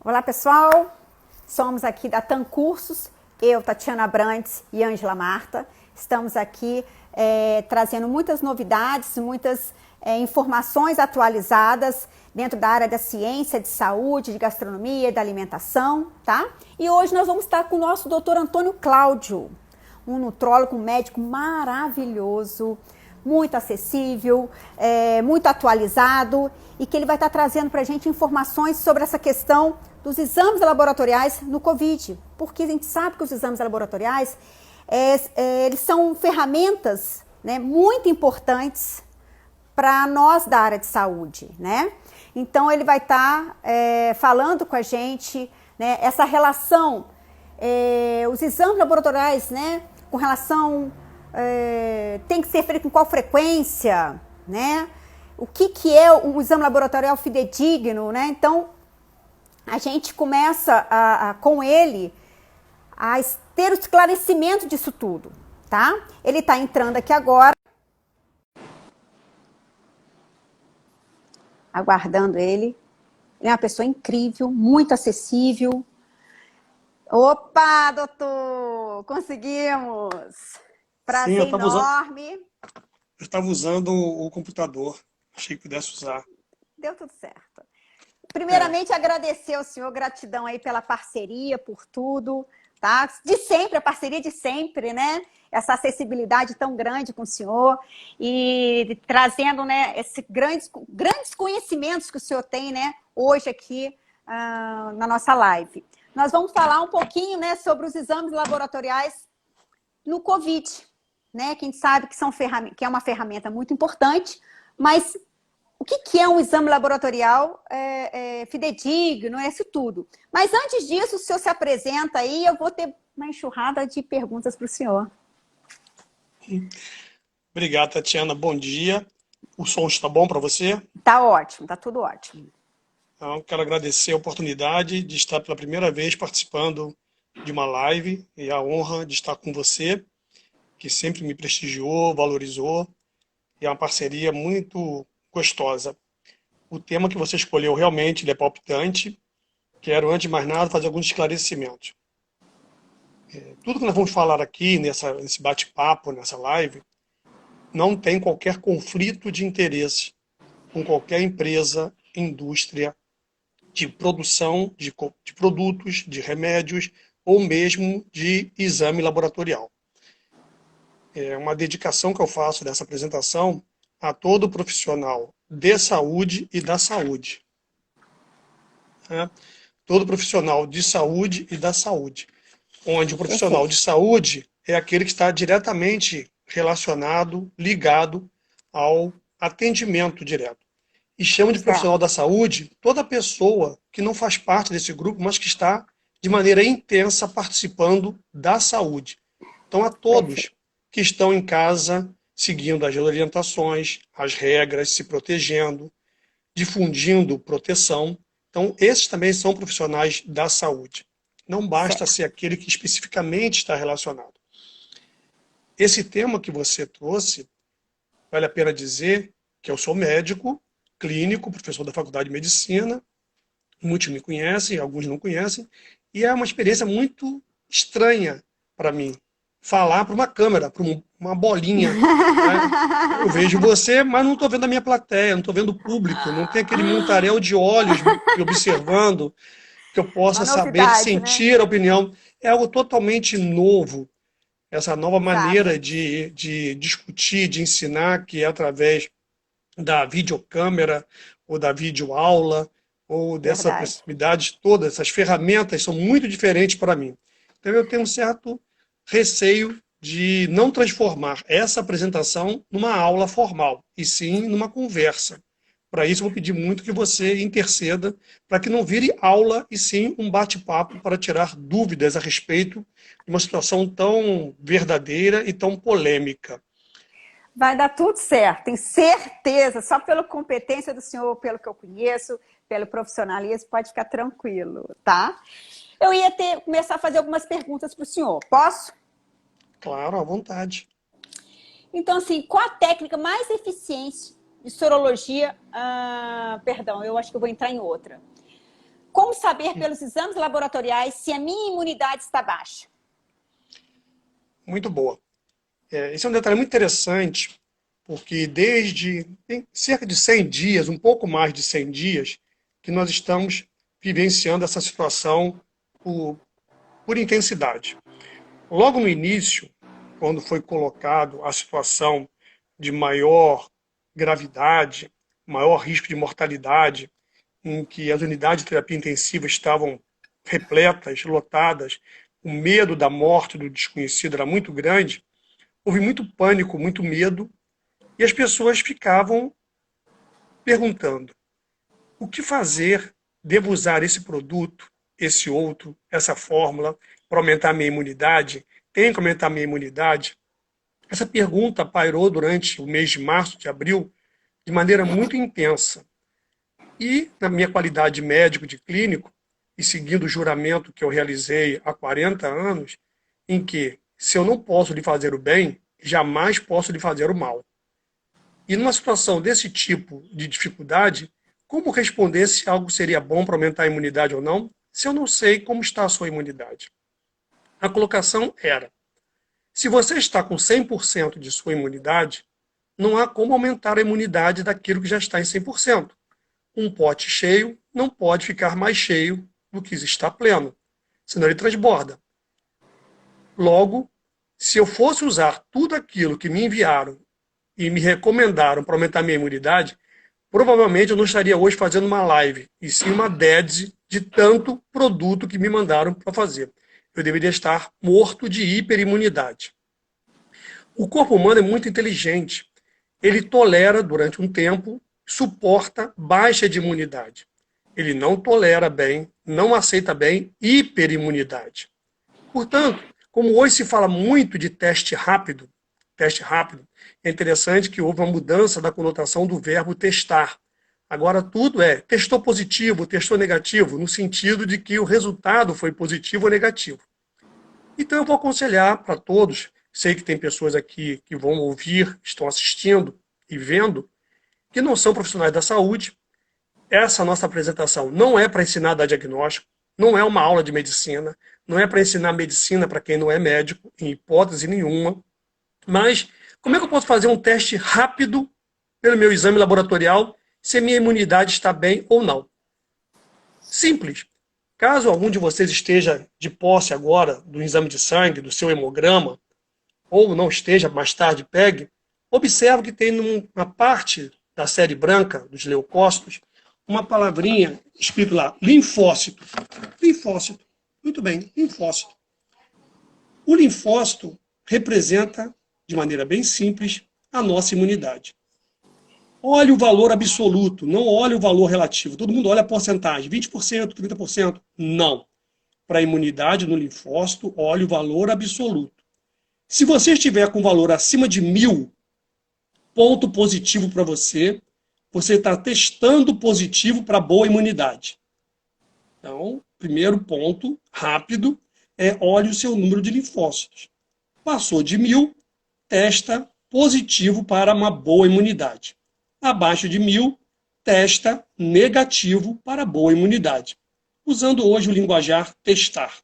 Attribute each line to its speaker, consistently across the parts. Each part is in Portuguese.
Speaker 1: Olá, pessoal. Somos aqui da TAM Cursos, eu, Tatiana Brantes e Ângela Marta. Estamos aqui trazendo muitas novidades, muitas informações atualizadas dentro da área da ciência, de saúde, de gastronomia, da alimentação, tá? E hoje nós vamos estar com o nosso doutor Antônio Cláudio, um nutrólogo, um médico maravilhoso, muito acessível, muito atualizado, e que ele vai estar trazendo para a gente informações sobre essa questão dos exames laboratoriais no Covid, porque a gente sabe que os exames laboratoriais eles são ferramentas, né, muito importantes para nós da área de saúde, né? Então ele vai estar falando com a gente, né, essa relação, os exames laboratoriais, né, com relação tem que ser feito com qual frequência, né? O que é um exame laboratorial fidedigno, né? Então, a gente começa com ele a ter o esclarecimento disso tudo, tá? Ele está entrando aqui agora. Aguardando ele. Ele é uma pessoa incrível, muito acessível. Opa, doutor! Conseguimos!
Speaker 2: Sim,
Speaker 1: Prazer enorme.
Speaker 2: eu estava usando o computador. Achei que pudesse usar.
Speaker 1: Deu tudo certo. Primeiramente, agradecer ao senhor, gratidão aí pela parceria, por tudo, tá? De sempre, a parceria de sempre, né? Essa acessibilidade tão grande com o senhor e trazendo, né, esses grandes conhecimentos que o senhor tem, né, hoje aqui na nossa live. Nós vamos falar um pouquinho, né, sobre os exames laboratoriais no Covid, né? Que a gente sabe que é uma ferramenta muito importante, mas o que é um exame laboratorial fidedigno, isso tudo. Mas antes disso, o senhor se apresenta aí, eu vou ter uma enxurrada de perguntas para o senhor.
Speaker 2: Obrigado, Tatiana. Bom dia. O som está bom para você?
Speaker 1: Tá ótimo, tá tudo ótimo.
Speaker 2: Então, quero agradecer a oportunidade de estar pela primeira vez participando de uma live e a honra de estar com você, que sempre me prestigiou, valorizou, e é uma parceria muito gostosa. O tema que você escolheu realmente ele é palpitante. Quero, antes de mais nada, fazer alguns esclarecimentos. Tudo que nós vamos falar aqui nesse bate-papo, nessa live, não tem qualquer conflito de interesse com qualquer empresa, indústria, de produção de produtos, de remédios ou mesmo de exame laboratorial. É uma dedicação que eu faço dessa apresentação a todo profissional de saúde e da saúde. Todo profissional de saúde e da saúde. Onde o profissional de saúde é aquele que está diretamente relacionado, ligado ao atendimento direto. E chama de profissional da saúde toda pessoa que não faz parte desse grupo, mas que está de maneira intensa participando da saúde. Então, a todos que estão em casa, seguindo as orientações, as regras, se protegendo, difundindo proteção. Então, esses também são profissionais da saúde. Não basta ser aquele que especificamente está relacionado. Esse tema que você trouxe, vale a pena dizer que eu sou médico, clínico, professor da Faculdade de Medicina, muitos me conhecem, alguns não conhecem, e é uma experiência muito estranha para mim, falar para uma câmera, para uma bolinha. Né? Eu vejo você, mas não estou vendo a minha plateia, não estou vendo o público, não tem aquele montaréu de olhos me observando, que eu possa saber, sentir, né, a opinião. É algo totalmente novo, essa nova maneira de discutir, de ensinar, que é através da videocâmera, ou da videoaula, ou dessa possibilidade toda, essas ferramentas são muito diferentes para mim. Então eu tenho um certo receio de não transformar essa apresentação numa aula formal, e sim numa conversa. Para isso, eu vou pedir muito que você interceda para que não vire aula e sim um bate-papo para tirar dúvidas a respeito de uma situação tão verdadeira e tão polêmica.
Speaker 1: Vai dar tudo certo, tenho certeza. Só pela competência do senhor, pelo que eu conheço, pelo profissionalismo, pode ficar tranquilo, tá? Eu ia começar a fazer algumas perguntas para o senhor. Posso?
Speaker 2: Claro, à vontade.
Speaker 1: Então, assim, qual a técnica mais eficiente de sorologia? Perdão, eu acho que eu vou entrar em outra. como saber pelos exames laboratoriais se a minha imunidade está baixa?
Speaker 2: Muito boa. Esse é um detalhe muito interessante, porque tem cerca de 100 dias, um pouco mais de 100 dias, que nós estamos vivenciando essa situação por intensidade. Logo no início, quando foi colocado a situação de maior gravidade, maior risco de mortalidade, em que as unidades de terapia intensiva estavam repletas, lotadas, o medo da morte do desconhecido era muito grande, houve muito pânico, muito medo, e as pessoas ficavam perguntando: o que fazer? Devo usar esse produto, esse outro, essa fórmula para aumentar a minha imunidade? Tenho que aumentar a minha imunidade? Essa pergunta pairou durante o mês de março, de abril, de maneira muito intensa. E, na minha qualidade de médico, de clínico, e seguindo o juramento que eu realizei há 40 anos, em que, se eu não posso lhe fazer o bem, jamais posso lhe fazer o mal. E numa situação desse tipo de dificuldade, como responder se algo seria bom para aumentar a imunidade ou não, se eu não sei como está a sua imunidade? A colocação era: se você está com 100% de sua imunidade, não há como aumentar a imunidade daquilo que já está em 100%. Um pote cheio não pode ficar mais cheio do que está pleno, senão ele transborda. Logo, se eu fosse usar tudo aquilo que me enviaram e me recomendaram para aumentar minha imunidade, provavelmente eu não estaria hoje fazendo uma live, e sim uma DEDS de tanto produto que me mandaram para fazer. Eu deveria estar morto de hiperimunidade. O corpo humano é muito inteligente. Ele tolera durante um tempo, suporta baixa de imunidade. Ele não tolera bem, não aceita bem hiperimunidade. Portanto, como hoje se fala muito de teste rápido, é interessante que houve uma mudança da conotação do verbo testar. Agora tudo é testou positivo, testou negativo, no sentido de que o resultado foi positivo ou negativo. Então eu vou aconselhar para todos, sei que tem pessoas aqui que vão ouvir, estão assistindo e vendo, que não são profissionais da saúde. Essa nossa apresentação não é para ensinar a dar diagnóstico, não é uma aula de medicina, não é para ensinar medicina para quem não é médico, em hipótese nenhuma. Mas como é que eu posso fazer um teste rápido pelo meu exame laboratorial se a minha imunidade está bem ou não? Simples. Caso algum de vocês esteja de posse agora do exame de sangue, do seu hemograma, ou não esteja, mais tarde pegue, observe que tem numa parte da série branca dos leucócitos uma palavrinha escrito lá, linfócito. Linfócito. Muito bem, linfócito. O linfócito representa, de maneira bem simples, a nossa imunidade. Olhe o valor absoluto, não olhe o valor relativo. Todo mundo olha a porcentagem, 20%, 30%. Não. Para a imunidade no linfócito, olhe o valor absoluto. Se você estiver com valor acima de 1000, ponto positivo para você, você está testando positivo para boa imunidade. Então, primeiro ponto, rápido, olhe o seu número de linfócitos. Passou de 1000, testa positivo para uma boa imunidade. Abaixo de 1000, testa negativo para boa imunidade. Usando hoje o linguajar testar.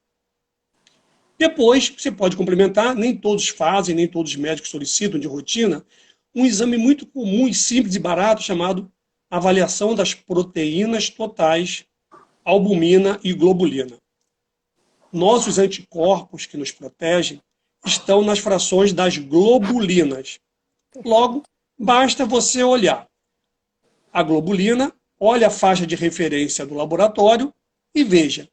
Speaker 2: Depois, você pode complementar, nem todos fazem, nem todos os médicos solicitam de rotina, um exame muito comum e simples e barato chamado avaliação das proteínas totais, albumina e globulina. Nossos anticorpos que nos protegem estão nas frações das globulinas. Logo, basta você olhar a globulina, olha a faixa de referência do laboratório e veja,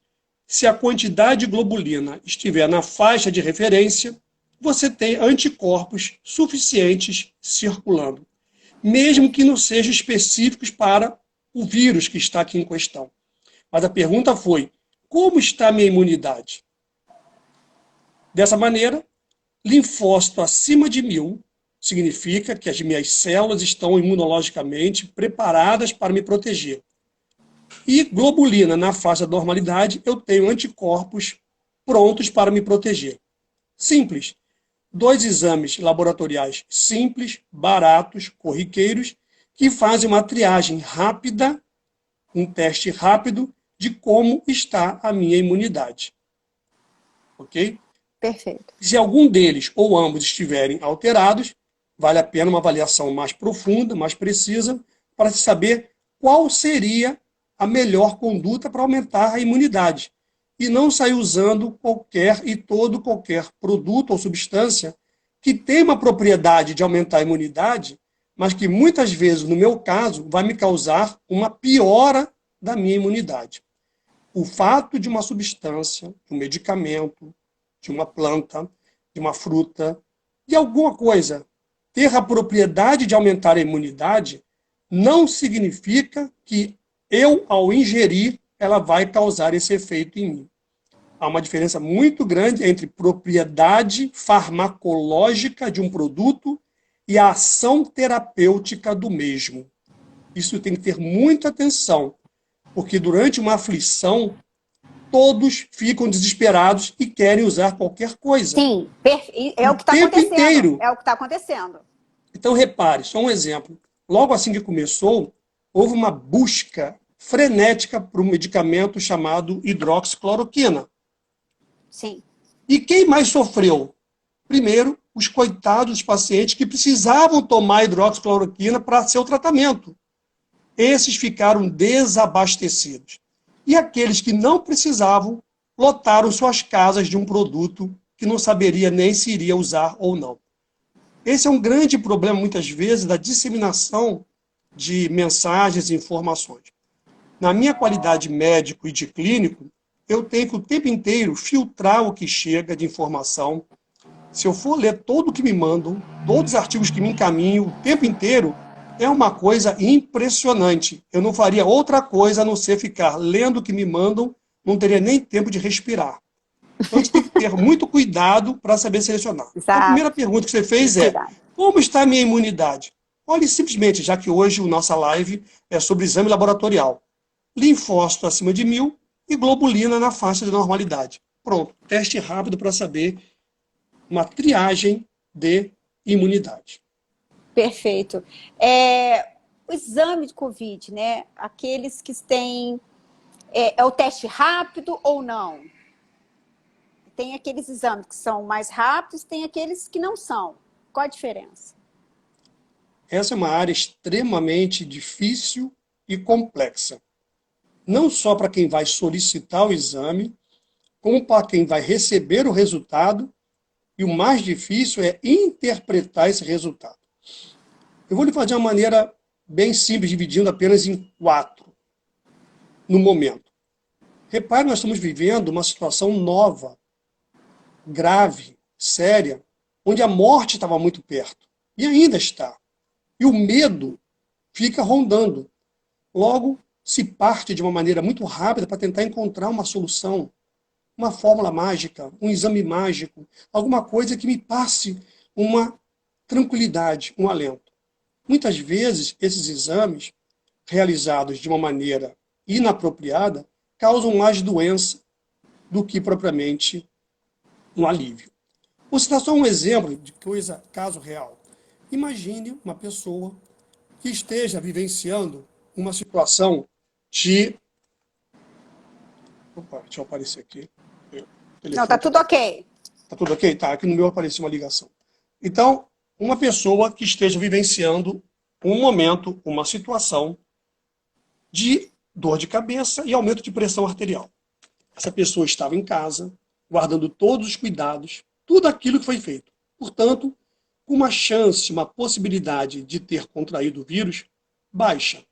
Speaker 2: se a quantidade de globulina estiver na faixa de referência, você tem anticorpos suficientes circulando, mesmo que não sejam específicos para o vírus que está aqui em questão. Mas a pergunta foi, como está a minha imunidade? Dessa maneira, linfócito acima de 1000 significa que as minhas células estão imunologicamente preparadas para me proteger. E globulina na faixa da normalidade, eu tenho anticorpos prontos para me proteger. Simples. 2 exames laboratoriais simples, baratos, corriqueiros, que fazem uma triagem rápida, um teste rápido de como está a minha imunidade. Ok?
Speaker 1: Perfeito.
Speaker 2: Se algum deles ou ambos estiverem alterados, vale a pena uma avaliação mais profunda, mais precisa, para se saber qual seria a melhor conduta para aumentar a imunidade. E não sair usando qualquer produto ou substância que tem uma propriedade de aumentar a imunidade, mas que muitas vezes, no meu caso, vai me causar uma piora da minha imunidade. O fato de uma substância, um medicamento, de uma planta, de uma fruta, de alguma coisa, ter a propriedade de aumentar a imunidade, não significa que eu, ao ingerir, ela vai causar esse efeito em mim. Há uma diferença muito grande entre propriedade farmacológica de um produto e a ação terapêutica do mesmo. Isso tem que ter muita atenção, porque durante uma aflição, todos ficam desesperados e querem usar qualquer coisa.
Speaker 1: Sim, é o que está acontecendo.
Speaker 2: Inteiro.
Speaker 1: É o que está acontecendo.
Speaker 2: Então, repare, só um exemplo. Logo assim que começou, houve uma busca frenética por um medicamento chamado hidroxicloroquina.
Speaker 1: Sim.
Speaker 2: E quem mais sofreu? Primeiro, os coitados dos pacientes que precisavam tomar hidroxicloroquina para seu tratamento. Esses ficaram desabastecidos. E aqueles que não precisavam, lotaram suas casas de um produto que não saberia nem se iria usar ou não. Esse é um grande problema, muitas vezes, da disseminação de mensagens e informações. Na minha qualidade médico e de clínico, eu tenho que o tempo inteiro filtrar o que chega de informação. Se eu for ler tudo o que me mandam, todos os artigos que me encaminham, o tempo inteiro, é uma coisa impressionante. Eu não faria outra coisa a não ser ficar lendo o que me mandam, não teria nem tempo de respirar. Então, a gente tem que ter muito cuidado para saber selecionar. Então, a primeira pergunta que você fez é: como está a minha imunidade? Olhe simplesmente, já que hoje a nossa live é sobre exame laboratorial. Linfócito acima de 1000 e globulina na faixa de normalidade. Pronto, teste rápido para saber uma triagem de imunidade.
Speaker 1: Perfeito. O exame de Covid, né? Aqueles que têm... É o teste rápido ou não? Tem aqueles exames que são mais rápidos, tem aqueles que não são. Qual a diferença?
Speaker 2: Essa é uma área extremamente difícil e complexa. Não só para quem vai solicitar o exame, como para quem vai receber o resultado, e o mais difícil é interpretar esse resultado. Eu vou lhe fazer de uma maneira bem simples, dividindo apenas em 4 no momento. Repare, nós estamos vivendo uma situação nova, grave, séria, onde a morte estava muito perto, e ainda está. E o medo fica rondando. Logo, se parte de uma maneira muito rápida para tentar encontrar uma solução, uma fórmula mágica, um exame mágico, alguma coisa que me passe uma tranquilidade, um alento. Muitas vezes, esses exames, realizados de uma maneira inapropriada, causam mais doença do que propriamente um alívio. Vou citar só um exemplo de caso real. Imagine uma pessoa que esteja vivenciando uma situação de... Opa, deixa eu aparecer aqui.
Speaker 1: Não, tá tudo ok.
Speaker 2: Tá tudo ok? Tá, aqui no meu apareceu uma ligação. Então, uma pessoa que esteja vivenciando um momento, uma situação de dor de cabeça e aumento de pressão arterial. Essa pessoa estava em casa, guardando todos os cuidados, tudo aquilo que foi feito. Portanto, uma chance, uma possibilidade de ter contraído o vírus baixa.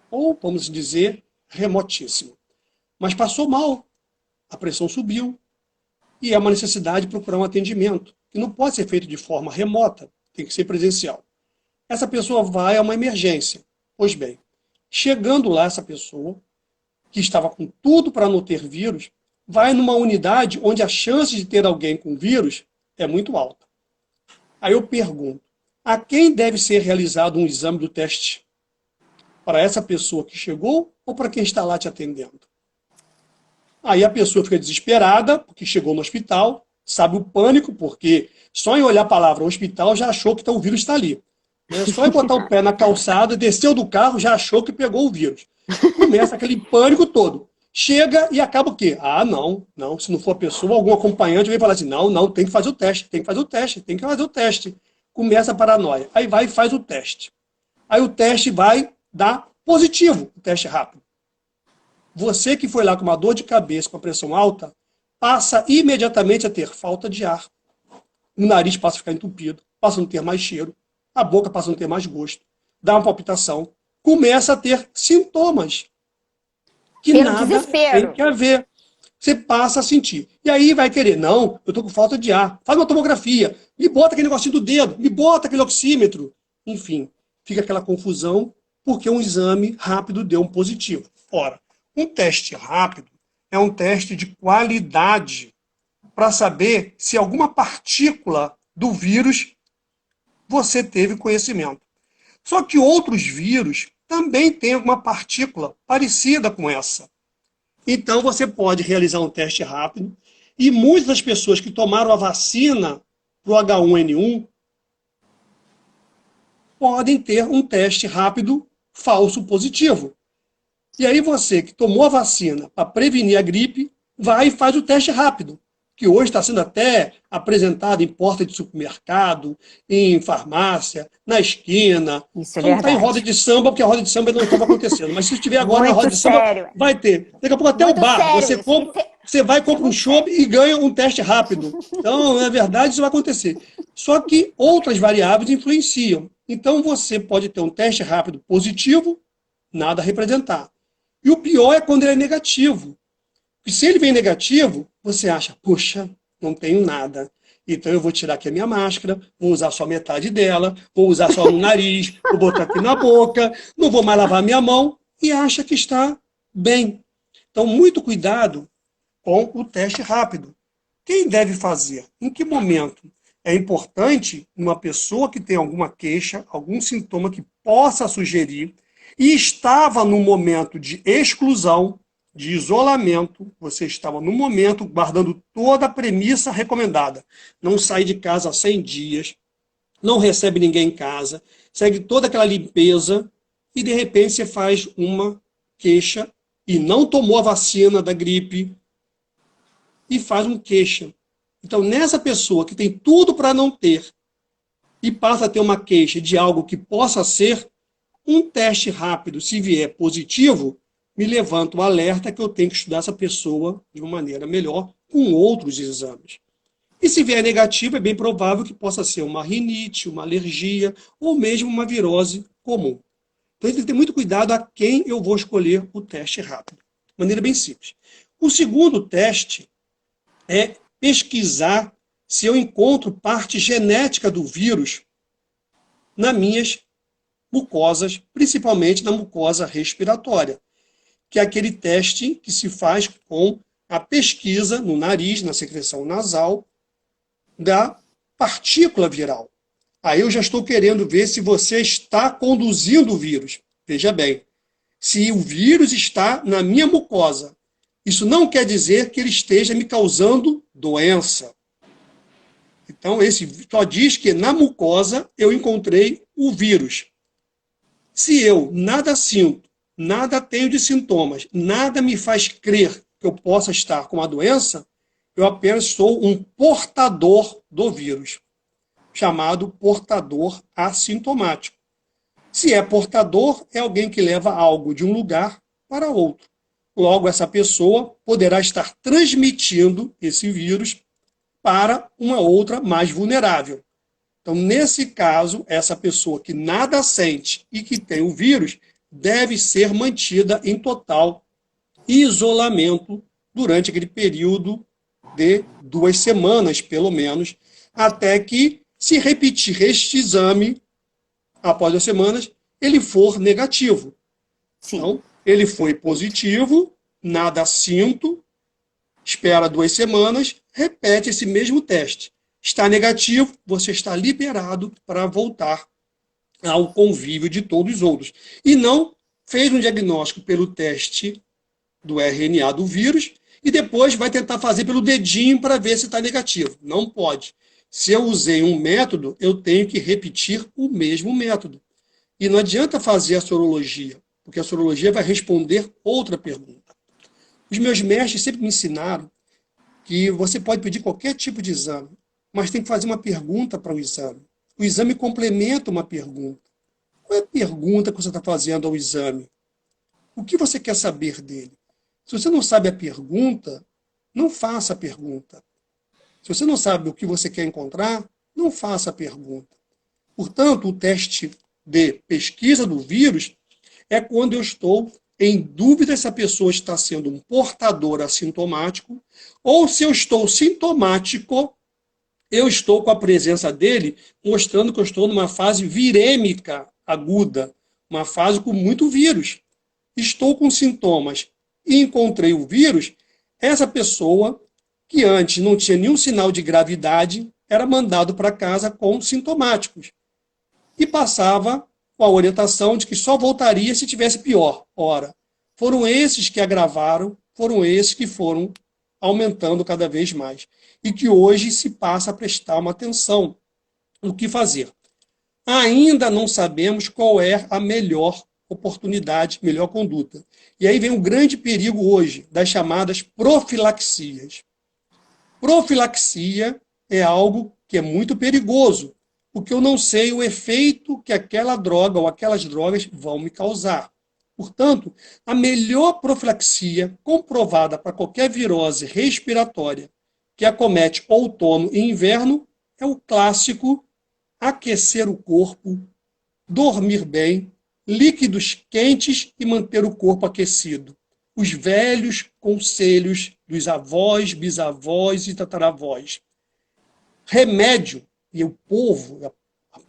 Speaker 2: Ou, vamos dizer, remotíssima. Mas passou mal, a pressão subiu, e é uma necessidade de procurar um atendimento, que não pode ser feito de forma remota, tem que ser presencial. Essa pessoa vai a uma emergência. Pois bem, chegando lá essa pessoa, que estava com tudo para não ter vírus, vai numa unidade onde a chance de ter alguém com vírus é muito alta. Aí eu pergunto, a quem deve ser realizado um exame do teste? Para essa pessoa que chegou ou para quem está lá te atendendo? Aí a pessoa fica desesperada, porque chegou no hospital, sabe o pânico, porque só em olhar a palavra hospital já achou que o vírus está ali. Só em botar o pé na calçada, desceu do carro, já achou que pegou o vírus. Começa aquele pânico todo. chega e acaba o quê? Ah, não, não, se não for a pessoa, algum acompanhante vem falar assim, não, não, tem que fazer o teste, tem que fazer o teste, tem que fazer o teste. Começa a paranoia. Aí vai e faz o teste. Aí o teste vai dar positivo, o teste rápido. Você que foi lá com uma dor de cabeça, com a pressão alta, passa imediatamente a ter falta de ar. O nariz passa a ficar entupido, passa a não ter mais cheiro, a boca passa a não ter mais gosto, dá uma palpitação, começa a ter sintomas que
Speaker 1: Pelo
Speaker 2: nada tem
Speaker 1: desespero.
Speaker 2: que haver. Você passa a sentir. E aí vai querer, não, eu estou com falta de ar. Faz uma tomografia, me bota aquele negocinho do dedo, me bota aquele oxímetro. Enfim, fica aquela confusão porque um exame rápido deu um positivo. Ora, um teste rápido é um teste de qualidade para saber se alguma partícula do vírus você teve conhecimento. Só que outros vírus também têm alguma partícula parecida com essa. Então você pode realizar um teste rápido e muitas das pessoas que tomaram a vacina para o H1N1 podem ter um teste rápido falso positivo. E aí você que tomou a vacina para prevenir a gripe, vai e faz o teste rápido, que hoje está sendo até apresentado em porta de supermercado, em farmácia, na esquina.
Speaker 1: Isso é
Speaker 2: Só não está em roda
Speaker 1: verdade.
Speaker 2: de samba, porque a roda de samba não estava acontecendo. Mas se estiver agora na roda
Speaker 1: Muito
Speaker 2: de samba,
Speaker 1: sério.
Speaker 2: vai ter. Daqui a pouco até o
Speaker 1: Muito
Speaker 2: bar.
Speaker 1: sério
Speaker 2: Você
Speaker 1: isso.
Speaker 2: compra, você vai,
Speaker 1: Isso é
Speaker 2: compra um
Speaker 1: muito
Speaker 2: chopp
Speaker 1: sério.
Speaker 2: e ganha um teste rápido. Então, na verdade, isso vai acontecer. Só que outras variáveis influenciam. Então, você pode ter um teste rápido positivo, nada a representar. E o pior é quando ele é negativo. E se ele vem negativo, você acha, poxa, não tenho nada. Então eu vou tirar aqui a minha máscara, vou usar só metade dela, vou usar só no nariz, vou botar aqui na boca, não vou mais lavar minha mão e acha que está bem. Então, muito cuidado com o teste rápido. Quem deve fazer? Em que momento? É importante uma pessoa que tem alguma queixa, algum sintoma que possa sugerir e estava no momento de exclusão, de isolamento, você estava no momento guardando toda a premissa recomendada. Não sai de casa há 100 dias, não recebe ninguém em casa, segue toda aquela limpeza e de repente você faz uma queixa e não tomou a vacina da gripe e faz uma queixa. Então, nessa pessoa que tem tudo para não ter e passa a ter uma queixa de algo que possa ser, um teste rápido, se vier positivo, me levanta o alerta que eu tenho que estudar essa pessoa de uma maneira melhor com outros exames. E se vier negativo, é bem provável que possa ser uma rinite, uma alergia ou mesmo uma virose comum. Então, tem que ter muito cuidado a quem eu vou escolher o teste rápido. De maneira bem simples. O segundo teste é pesquisar se eu encontro parte genética do vírus nas minhas mucosas, principalmente na mucosa respiratória, que é aquele teste que se faz com a pesquisa no nariz, na secreção nasal, da partícula viral. Aí eu já estou querendo ver se você está conduzindo o vírus. Veja bem, se o vírus está na minha mucosa, isso não quer dizer que ele esteja me causando doença. Então, esse só diz que na mucosa eu encontrei o vírus. Se eu nada sinto, nada tenho de sintomas, nada me faz crer que eu possa estar com a doença, eu apenas sou um portador do vírus, chamado portador assintomático. Se é portador, é alguém que leva algo de um lugar para outro. Logo, essa pessoa poderá estar transmitindo esse vírus para uma outra mais vulnerável. Então, nesse caso, essa pessoa que nada sente e que tem o vírus deve ser mantida em total isolamento durante aquele período de 2 semanas, pelo menos, até que, se repetir este exame após 2 semanas, ele for negativo.
Speaker 1: Sim.
Speaker 2: Então, ele foi positivo, nada sinto, espera 2 semanas, repete esse mesmo teste. Está negativo, você está liberado para voltar ao convívio de todos os outros. E não fez um diagnóstico pelo teste do RNA do vírus e depois vai tentar fazer pelo dedinho para ver se está negativo. Não pode. Se eu usei um método, eu tenho que repetir o mesmo método. E não adianta fazer a sorologia, porque a sorologia vai responder outra pergunta. Os meus mestres sempre me ensinaram que você pode pedir qualquer tipo de exame, mas tem que fazer uma pergunta para o exame. O exame complementa uma pergunta. Qual é a pergunta que você está fazendo ao exame? O que você quer saber dele? Se você não sabe a pergunta, não faça a pergunta. Se você não sabe o que você quer encontrar, não faça a pergunta. Portanto, o teste de pesquisa do vírus é quando eu estou em dúvida se a pessoa está sendo um portador assintomático ou se eu estou sintomático, eu estou com a presença dele mostrando que eu estou numa fase virêmica aguda, uma fase com muito vírus. Estou com sintomas e encontrei o vírus, essa pessoa que antes não tinha nenhum sinal de gravidade era mandado para casa com sintomáticos e passava com a orientação de que só voltaria se tivesse pior. Ora, foram esses que agravaram, foram esses que foram aumentando cada vez mais e que hoje se passa a prestar uma atenção no que fazer. Ainda não sabemos qual é a melhor oportunidade, melhor conduta. E aí vem o grande perigo hoje das chamadas profilaxias. Profilaxia é algo que é muito perigoso, porque eu não sei o efeito que aquela droga ou aquelas drogas vão me causar. Portanto, a melhor profilaxia comprovada para qualquer virose respiratória que acomete outono e inverno é o clássico aquecer o corpo, dormir bem, líquidos quentes e manter o corpo aquecido. Os velhos conselhos dos avós, bisavós e tataravós. Remédio, e o povo,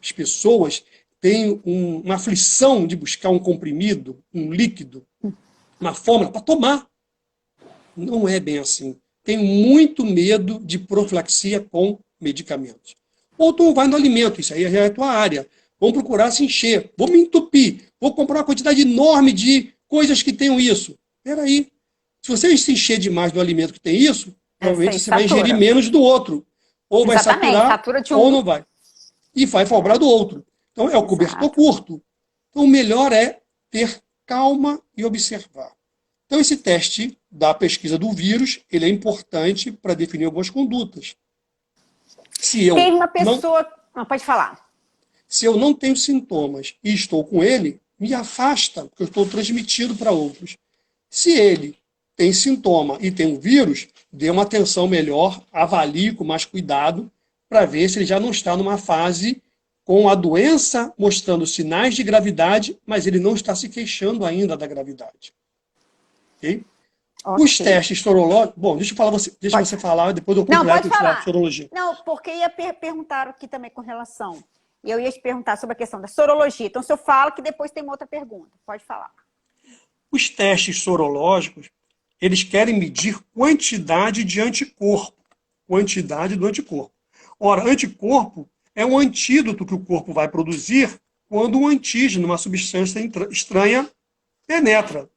Speaker 2: as pessoas, têm uma aflição de buscar um comprimido, um líquido, uma fórmula para tomar. Não é bem assim. Tenho muito medo de profilaxia com medicamentos. Ou tu vai no alimento, isso aí já é a tua área. Vamos procurar se encher, vou me entupir, vou comprar uma quantidade enorme de coisas que tenham isso. Espera aí. Se você se encher demais do alimento que tem isso, provavelmente você vai ingerir menos do outro. Ou vai saturar,
Speaker 1: satura de
Speaker 2: ou não vai. E vai sobrar do outro. Então, é o cobertor curto. Então, o melhor é ter calma e observar. Então, esse teste da pesquisa do vírus, ele é importante para definir algumas condutas. Se eu
Speaker 1: Tem uma pessoa... Não, pode falar.
Speaker 2: Se eu não tenho sintomas e estou com ele, me afasta, porque eu estou transmitindo para outros. Se ele tem sintoma e tem um vírus, dê uma atenção melhor, avalie com mais cuidado, para ver se ele já não está numa fase com a doença mostrando sinais de gravidade, mas ele não está se queixando ainda da gravidade. Ok? Os testes sorológicos... Bom, deixa você falar, depois eu completo a sorologia.
Speaker 1: Não, porque ia perguntar aqui também com relação... E eu ia te perguntar sobre a questão da sorologia. Então, se eu falo que depois tem uma outra pergunta. Pode falar.
Speaker 2: Os testes sorológicos, eles querem medir quantidade de anticorpo. Quantidade do anticorpo. Ora, anticorpo é um antídoto que o corpo vai produzir quando um antígeno, uma substância estranha, penetra.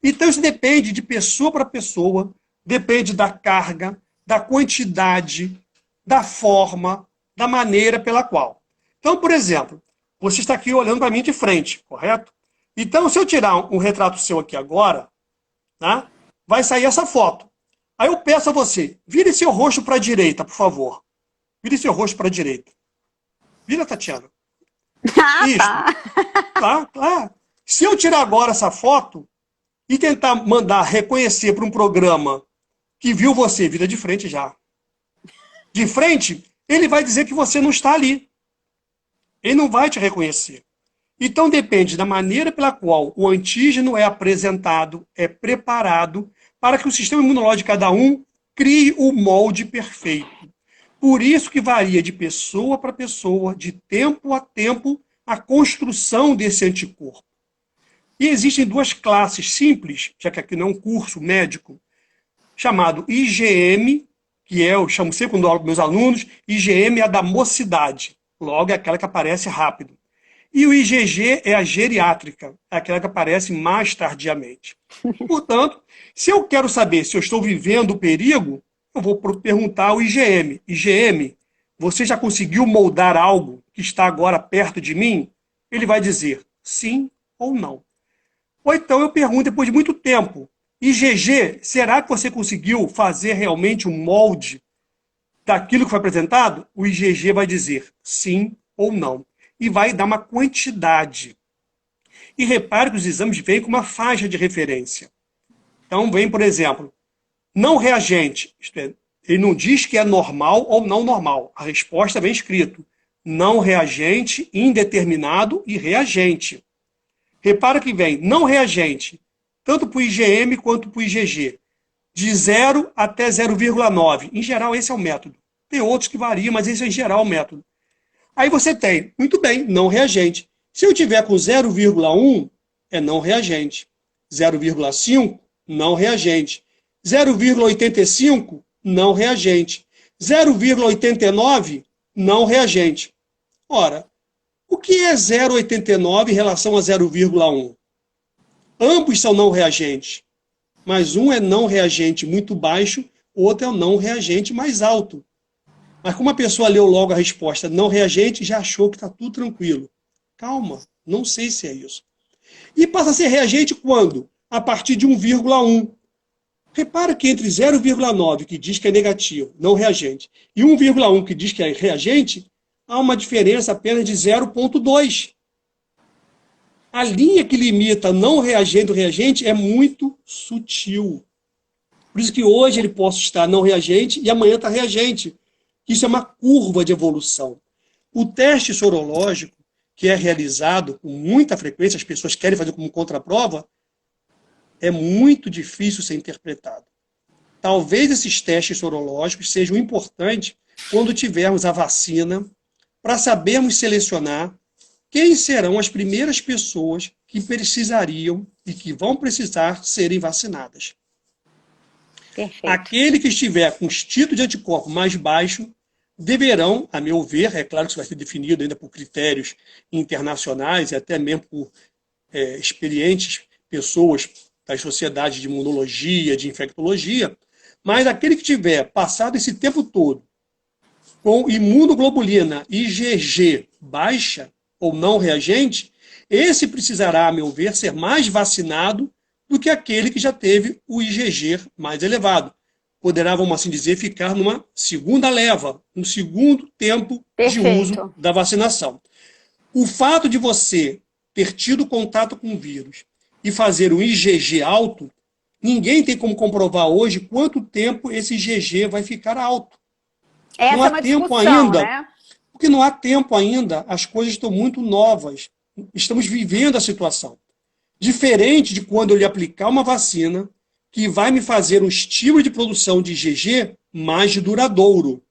Speaker 2: Então, isso depende de pessoa para pessoa, depende da carga, da quantidade, da forma, da maneira pela qual. Então, por exemplo, você está aqui olhando para mim de frente, correto? Então, se eu tirar um retrato seu aqui agora, tá? Vai sair essa foto. Aí eu peço a você, vire seu rosto para a direita, por favor. Vire seu rosto para a direita. Vira, Tatiana. Isso. Tá. Se eu tirar agora essa foto e tentar mandar reconhecer para um programa que viu você, vira de frente já. De frente, ele vai dizer que você não está ali. Ele não vai te reconhecer. Então depende da maneira pela qual o antígeno é apresentado, é preparado, para que o sistema imunológico de cada um crie o molde perfeito. Por isso que varia de pessoa para pessoa, de tempo a tempo, a construção desse anticorpo. E existem duas classes simples, já que aqui não é um curso médico, chamado IgM, que eu chamo sempre quando eu falo com meus alunos, IgM é a da mocidade. Logo, é aquela que aparece rápido. E o IgG é a geriátrica, é aquela que aparece mais tardiamente. Portanto, se eu quero saber se eu estou vivendo o perigo, eu vou perguntar ao IgM. IgM, você já conseguiu moldar algo que está agora perto de mim? Ele vai dizer sim ou não. Ou então eu pergunto depois de muito tempo, IgG, será que você conseguiu fazer realmente um molde daquilo que foi apresentado? O IgG vai dizer sim ou não. E vai dar uma quantidade. E repare que os exames vêm com uma faixa de referência. Então, vem, por exemplo, não reagente. Isto é, ele não diz que é normal ou não normal. A resposta vem escrito. Não reagente, indeterminado e reagente. Repara que vem não reagente, tanto para o IgM quanto para o IgG. De 0 até 0,9. Em geral, esse é o método. Tem outros que variam, mas esse é em geral o método. Aí você tem, muito bem, não reagente. Se eu tiver com 0,1, é não reagente. 0,5, não reagente. 0,85, não reagente. 0,89, não reagente. Ora, o que é 0,89 em relação a 0,1? Ambos são não reagentes, mas um é não reagente muito baixo, o outro é o não reagente mais alto. Mas como a pessoa leu logo a resposta não reagente, já achou que está tudo tranquilo. Calma, não sei se é isso. E passa a ser reagente quando? A partir de 1,1. Repara que entre 0,9, que diz que é negativo, não reagente, e 1,1, que diz que é reagente, há uma diferença apenas de 0,2. A linha que limita não reagente do reagente é muito sutil. Por isso que hoje ele possa estar não reagente e amanhã está reagente. Isso é uma curva de evolução. O teste sorológico, que é realizado com muita frequência, as pessoas querem fazer como contraprova, é muito difícil ser interpretado. Talvez esses testes sorológicos sejam importantes quando tivermos a vacina, para sabermos selecionar quem serão as primeiras pessoas que precisariam e que vão precisar serem vacinadas.
Speaker 1: Perfeito.
Speaker 2: Aquele que estiver com os títulos de anticorpo mais baixo deverão, a meu ver, é claro que isso vai ser definido ainda por critérios internacionais e até mesmo por experientes pessoas das sociedades de imunologia, de infectologia, mas aquele que tiver passado esse tempo todo com imunoglobulina IgG baixa ou não reagente, esse precisará, a meu ver, ser mais vacinado do que aquele que já teve o IgG mais elevado. Poderá, vamos assim dizer, ficar numa segunda leva, um segundo tempo de uso da vacinação. O fato de você ter tido contato com o vírus e fazer um IgG alto, ninguém tem como comprovar hoje quanto tempo esse IgG vai ficar alto.
Speaker 1: Essa
Speaker 2: não há
Speaker 1: é uma
Speaker 2: tempo
Speaker 1: discussão,
Speaker 2: ainda,
Speaker 1: né?
Speaker 2: porque não há tempo ainda, as coisas estão muito novas. Estamos vivendo a situação. Diferente de quando eu lhe aplicar uma vacina que vai me fazer um estímulo de produção de IgG mais duradouro.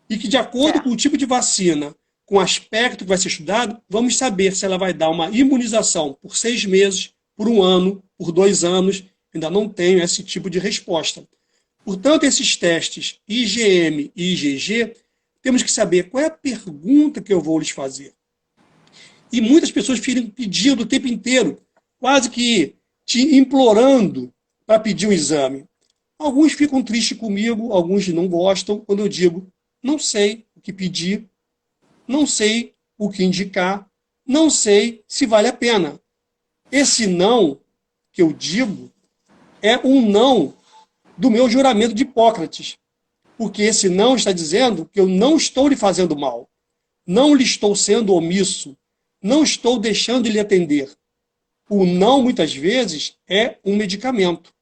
Speaker 2: E que, de acordo com o tipo de vacina, com o aspecto que vai ser estudado, vamos saber se ela vai dar uma imunização por 6 meses, por 1 ano, por 2 anos. Ainda não tenho esse tipo de resposta. Portanto, esses testes IgM e IgG, temos que saber qual é a pergunta que eu vou lhes fazer. E muitas pessoas ficam pedindo o tempo inteiro, quase que te implorando para pedir um exame. Alguns ficam tristes comigo, alguns não gostam, quando eu digo, não sei o que pedir, não sei o que indicar, não sei se vale a pena. Esse não que eu digo é um não do meu juramento de Hipócrates, porque esse não está dizendo que eu não estou lhe fazendo mal, não lhe estou sendo omisso, não estou deixando de lhe atender. O não, muitas vezes, é um medicamento.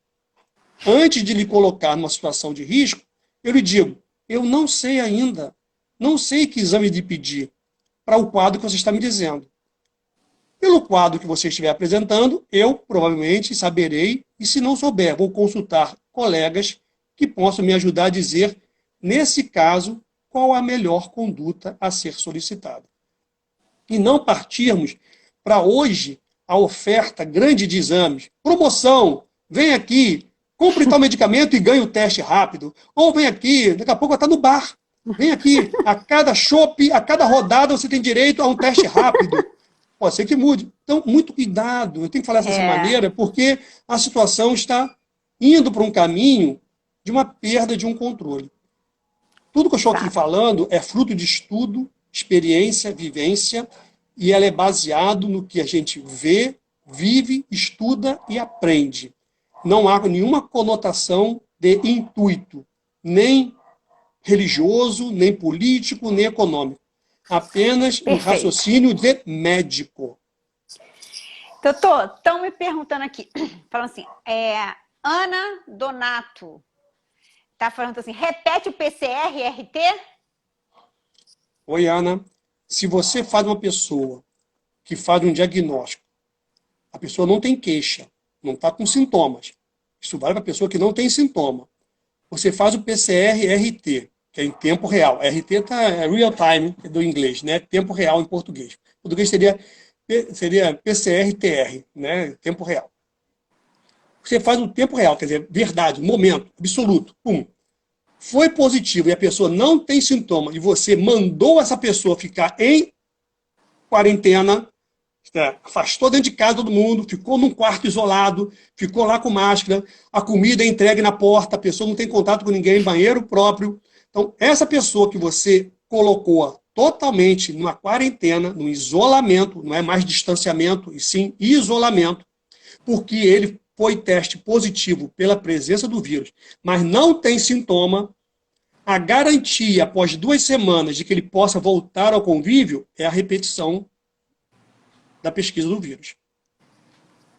Speaker 2: Antes de lhe colocar numa situação de risco, eu lhe digo, eu não sei ainda, não sei que exame lhe pedir para o quadro que você está me dizendo. Pelo quadro que você estiver apresentando, eu provavelmente saberei, e se não souber, vou consultar colegas que possam me ajudar a dizer, nesse caso, qual a melhor conduta a ser solicitada. E não partirmos para hoje a oferta grande de exames. Promoção, vem aqui, compre tal medicamento e ganhe o teste rápido. Ou vem aqui, daqui a pouco está no bar. Vem aqui, a cada chopp, a cada rodada você tem direito a um teste rápido. Pode ser que mude. Então, muito cuidado. Eu tenho que falar dessa maneira porque a situação está indo para um caminho de uma perda de um controle. Tudo que eu estou aqui falando é fruto de estudo, experiência, vivência, e ela é baseado no que a gente vê, vive, estuda e aprende. não há nenhuma conotação de intuito, nem religioso, nem político, nem econômico. Apenas um
Speaker 1: Perfeito.
Speaker 2: raciocínio de médico.
Speaker 1: Doutor, estão me perguntando aqui, falando assim, Ana Donato está falando assim, repete o PCR e RT?
Speaker 2: Oi, Ana. Se você faz uma pessoa que faz um diagnóstico, a pessoa não tem queixa, não está com sintomas. Isso vale para a pessoa que não tem sintoma. Você faz o PCR-RT, que é em tempo real. RT é real time, do inglês, né? Tempo real em português. Em português seria PCR-TR, né? Tempo real. Você faz no tempo real, quer dizer, verdade, momento, absoluto. Pum. Foi positivo e a pessoa não tem sintoma e você mandou essa pessoa ficar em quarentena, afastou dentro de casa todo mundo, ficou num quarto isolado, ficou lá com máscara, a comida é entregue na porta, a pessoa não tem contato com ninguém, banheiro próprio. Então, essa pessoa que você colocou totalmente numa quarentena, num isolamento, não é mais distanciamento, e sim isolamento, porque ele foi teste positivo pela presença do vírus, mas não tem sintoma, a garantia após 2 semanas de que ele possa voltar ao convívio é a repetição da pesquisa do vírus.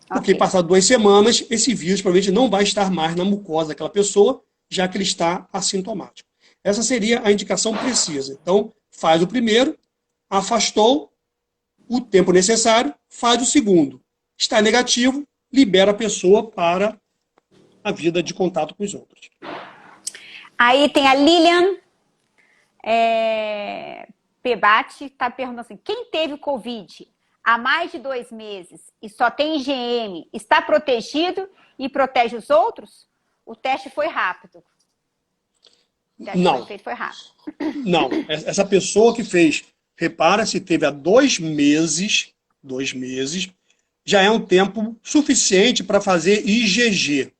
Speaker 2: Porque, passado 2 semanas, esse vírus provavelmente não vai estar mais na mucosa daquela pessoa, já que ele está assintomático. Essa seria a indicação precisa. Então, faz o primeiro, afastou o tempo necessário, faz o segundo. Está negativo, libera a pessoa para a vida de contato com os outros.
Speaker 1: Aí tem a Lilian Pebate, está perguntando assim, quem teve Covid há mais de 2 meses e só tem IgM, está protegido e protege os outros? O teste foi rápido. O teste
Speaker 2: Não.
Speaker 1: foi feito, foi rápido.
Speaker 2: Não. Essa pessoa que fez, repara, se teve há 2 meses, já é um tempo suficiente para fazer IgG.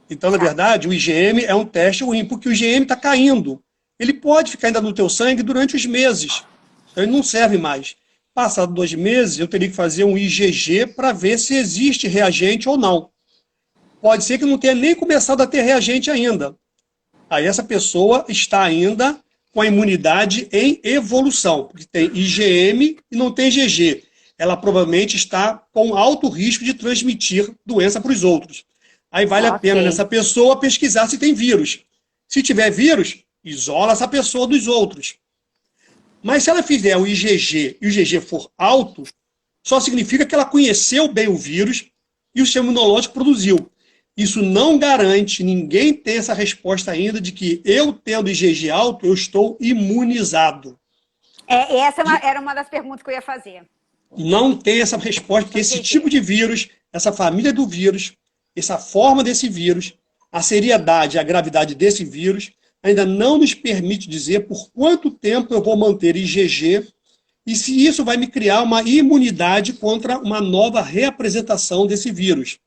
Speaker 2: Então, na verdade, o IgM é um teste ruim, porque o IgM está caindo. Ele pode ficar ainda no teu sangue durante os meses. Então, ele não serve mais. Passado 2 meses, eu teria que fazer um IgG para ver se existe reagente ou não. Pode ser que não tenha nem começado a ter reagente ainda. Aí essa pessoa está ainda com a imunidade em evolução, porque tem IgM e não tem IgG. Ela provavelmente está com alto risco de transmitir doença para os outros. Aí vale a pena nessa pessoa pesquisar se tem vírus. Se tiver vírus, isola essa pessoa dos outros. Mas se ela fizer o IgG e o IgG for alto, só significa que ela conheceu bem o vírus e o sistema imunológico produziu. Isso não garante, ninguém tem essa resposta ainda de que eu tendo IgG alto, eu estou imunizado.
Speaker 1: Essa era uma das perguntas que eu ia fazer.
Speaker 2: Não tem essa resposta, porque esse tipo de vírus, essa família do vírus, essa forma desse vírus, a seriedade, a gravidade desse vírus, ainda não nos permite dizer por quanto tempo eu vou manter IgG e se isso vai me criar uma imunidade contra uma nova reapresentação desse vírus.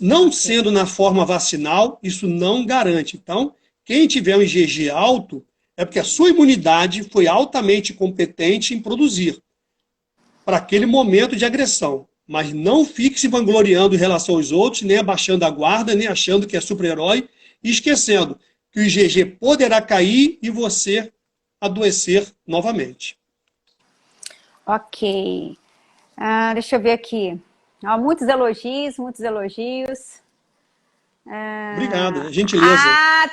Speaker 2: Não sendo na forma vacinal, isso não garante. Então, quem tiver um IgG alto, é porque a sua imunidade foi altamente competente em produzir para aquele momento de agressão. Mas não fique se vangloriando em relação aos outros, nem abaixando a guarda, nem achando que é super-herói, e esquecendo que o IgG poderá cair e você adoecer novamente.
Speaker 1: Ok. Deixa eu ver aqui. Muitos elogios, muitos elogios.
Speaker 2: Obrigado, gentileza.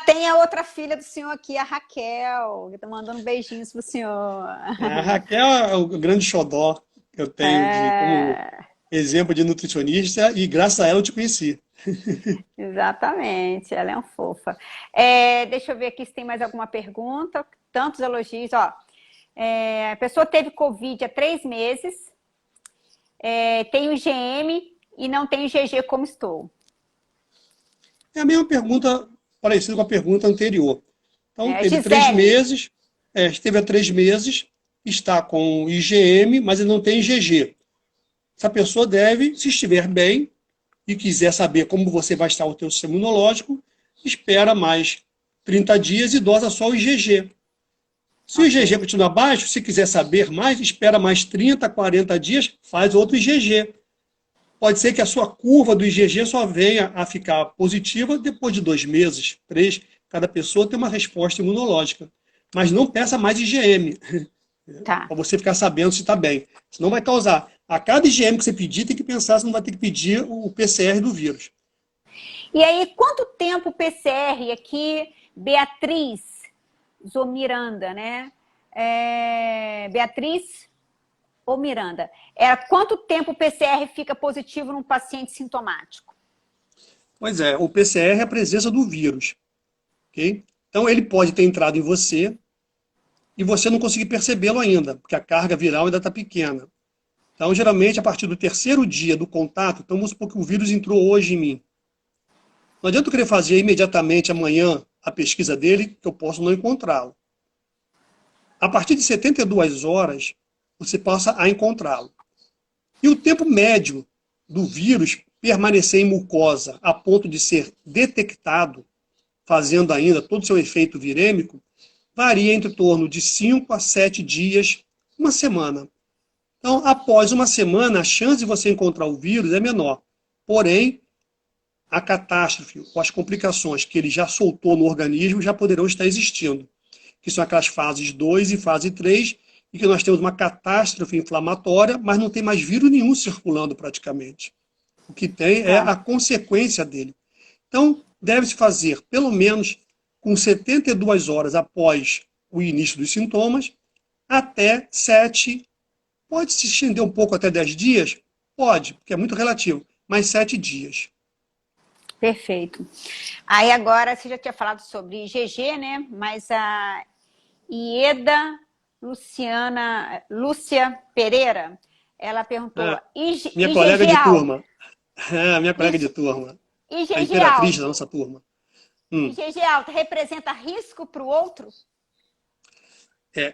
Speaker 1: Tem a outra filha do senhor aqui, a Raquel, que está mandando beijinhos pro senhor.
Speaker 2: A Raquel é o grande xodó que eu tenho como exemplo de nutricionista e graças a ela eu te conheci.
Speaker 1: Exatamente, ela é uma fofa. Deixa eu ver aqui se tem mais alguma pergunta. Tantos elogios. A pessoa teve Covid há 3 meses, tem o IgM e não tem o IgG como estou.
Speaker 2: É a mesma pergunta, parecida com a pergunta anterior. Então, teve 3 meses, esteve há 3 meses, está com IgM, mas ele não tem IgG. Essa pessoa deve, se estiver bem e quiser saber como você vai estar o teu sistema imunológico, espera mais 30 dias e dosa só o IgG. Se o IgG continua baixo, se quiser saber mais, espera mais 30, 40 dias, faz outro IgG. pode ser que a sua curva do IgG só venha a ficar positiva depois de 2 meses, 3. Cada pessoa tem uma resposta imunológica. Mas não peça mais IgM,
Speaker 1: Tá.
Speaker 2: para você ficar sabendo se está bem. Senão vai causar. A cada IgM que você pedir, tem que pensar se não vai ter que pedir o PCR do vírus.
Speaker 1: E aí, quanto tempo o PCR aqui, Beatriz Zomiranda, né? Beatriz ou Miranda? Quanto tempo o PCR fica positivo num paciente sintomático?
Speaker 2: Pois é, o PCR é a presença do vírus. Okay? Então, ele pode ter entrado em você e você não conseguir percebê-lo ainda, porque a carga viral ainda está pequena. Então, geralmente, a partir do 3º dia do contato, então vamos supor que o vírus entrou hoje em mim. Não adianta eu querer fazer imediatamente amanhã a pesquisa dele, que eu posso não encontrá-lo. A partir de 72 horas, você passa a encontrá-lo. E o tempo médio do vírus permanecer em mucosa a ponto de ser detectado, fazendo ainda todo o seu efeito virêmico, varia entre torno de 5 a 7 dias, uma semana. Então, após uma semana, a chance de você encontrar o vírus é menor. Porém, a catástrofe ou as complicações que ele já soltou no organismo já poderão estar existindo, que são aquelas fases 2 e fase 3, e que nós temos uma catástrofe inflamatória, mas não tem mais vírus nenhum circulando praticamente. O que tem é a consequência dele. Então, deve-se fazer, pelo menos, com 72 horas após o início dos sintomas, até 7, pode se estender um pouco até 10 dias? Pode, porque é muito relativo, mas 7 dias.
Speaker 1: Perfeito. Aí agora, você já tinha falado sobre IgG, né? Mas a Ieda Lúcia Pereira, ela perguntou...
Speaker 2: Minha colega de turma. Minha colega de turma. A
Speaker 1: IgG
Speaker 2: imperatriz
Speaker 1: alto.
Speaker 2: da nossa turma.
Speaker 1: IgG alto representa risco para o outro?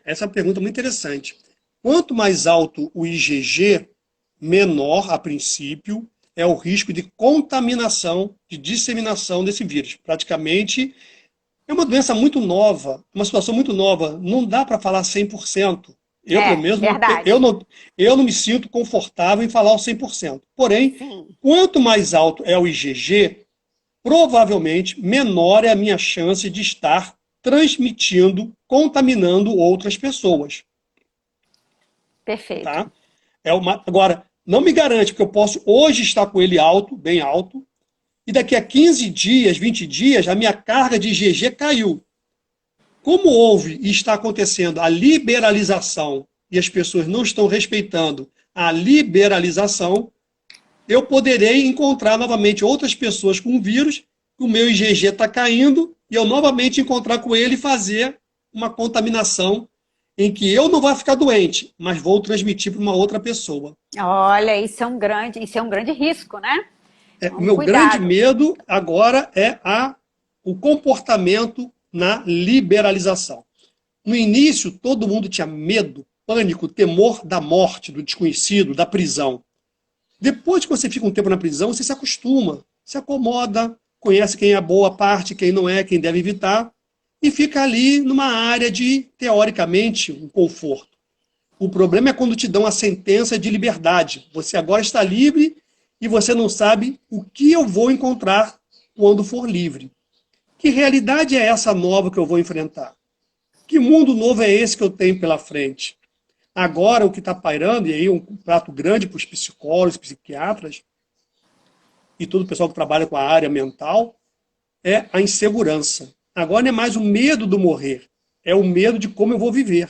Speaker 2: Essa é uma pergunta muito interessante. Quanto mais alto o IgG, menor, a princípio, é o risco de contaminação, de disseminação desse vírus. Praticamente, é uma doença muito nova, uma situação muito nova. Não dá para falar 100%. Eu, pelo menos, eu não me sinto confortável em falar o 100%. Porém, quanto mais alto é o IgG, provavelmente menor é a minha chance de estar transmitindo, contaminando outras pessoas.
Speaker 1: Perfeito.
Speaker 2: Tá? Agora, não me garante que eu posso hoje estar com ele alto, bem alto, e daqui a 15 dias, 20 dias, a minha carga de IgG caiu. Como houve e está acontecendo a liberalização e as pessoas não estão respeitando a liberalização, eu poderei encontrar novamente outras pessoas com o vírus, o meu IgG está caindo, e eu novamente encontrar com ele e fazer uma contaminação em que eu não vou ficar doente, mas vou transmitir para uma outra pessoa.
Speaker 1: Olha, isso é um grande risco, né?
Speaker 2: O meu grande medo agora é o comportamento na liberalização. No início, todo mundo tinha medo, pânico, temor da morte, do desconhecido, da prisão. Depois que você fica um tempo na prisão, você se acostuma, se acomoda, conhece quem é a boa parte, quem não é, quem deve evitar, e fica ali numa área de, teoricamente, um conforto. O problema é quando te dão a sentença de liberdade. Você agora está livre e você não sabe o que eu vou encontrar quando for livre. Que realidade é essa nova que eu vou enfrentar? Que mundo novo é esse que eu tenho pela frente? Agora, o que está pairando, e aí um prato grande para os psicólogos, psiquiatras e todo o pessoal que trabalha com a área mental, é a insegurança. Agora não é mais o medo do morrer, é o medo de como eu vou viver.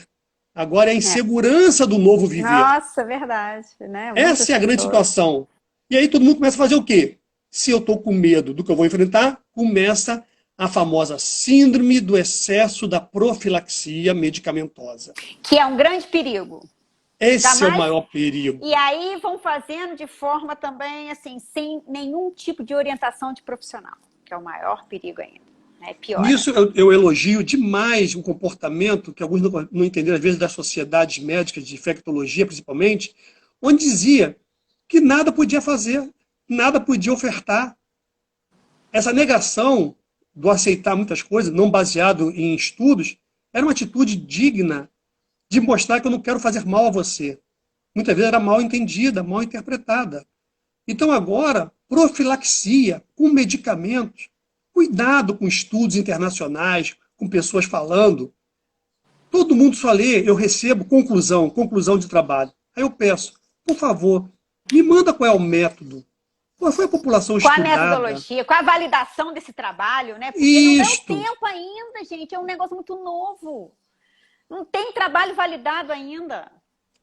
Speaker 2: Agora é a insegurança do novo viver.
Speaker 1: Nossa, verdade. Né?
Speaker 2: Essa é a grande situação. E aí todo mundo começa a fazer o quê? Se eu estou com medo do que eu vou enfrentar, começa a famosa síndrome do excesso da profilaxia medicamentosa.
Speaker 1: Que é um grande perigo.
Speaker 2: Esse é o maior perigo.
Speaker 1: E aí vão fazendo de forma também, assim, sem nenhum tipo de orientação de profissional, que é o maior perigo ainda. É pior.
Speaker 2: Nisso eu elogio demais o comportamento que alguns não entenderam, às vezes, das sociedades médicas de infectologia, principalmente, onde dizia que nada podia fazer, nada podia ofertar. Essa negação do aceitar muitas coisas, não baseado em estudos, era uma atitude digna de mostrar que eu não quero fazer mal a você. Muitas vezes era mal entendida, mal interpretada. Então agora, profilaxia com medicamentos, cuidado com estudos internacionais, com pessoas falando. Todo mundo só lê, eu recebo conclusão de trabalho. Aí eu peço, por favor, me manda qual é o método. Qual foi a população
Speaker 1: Qual a
Speaker 2: estudada?
Speaker 1: metodologia, qual a validação desse trabalho, né? Porque não deu
Speaker 2: Isto.
Speaker 1: tempo ainda, gente. É um negócio muito novo. Não tem trabalho validado ainda.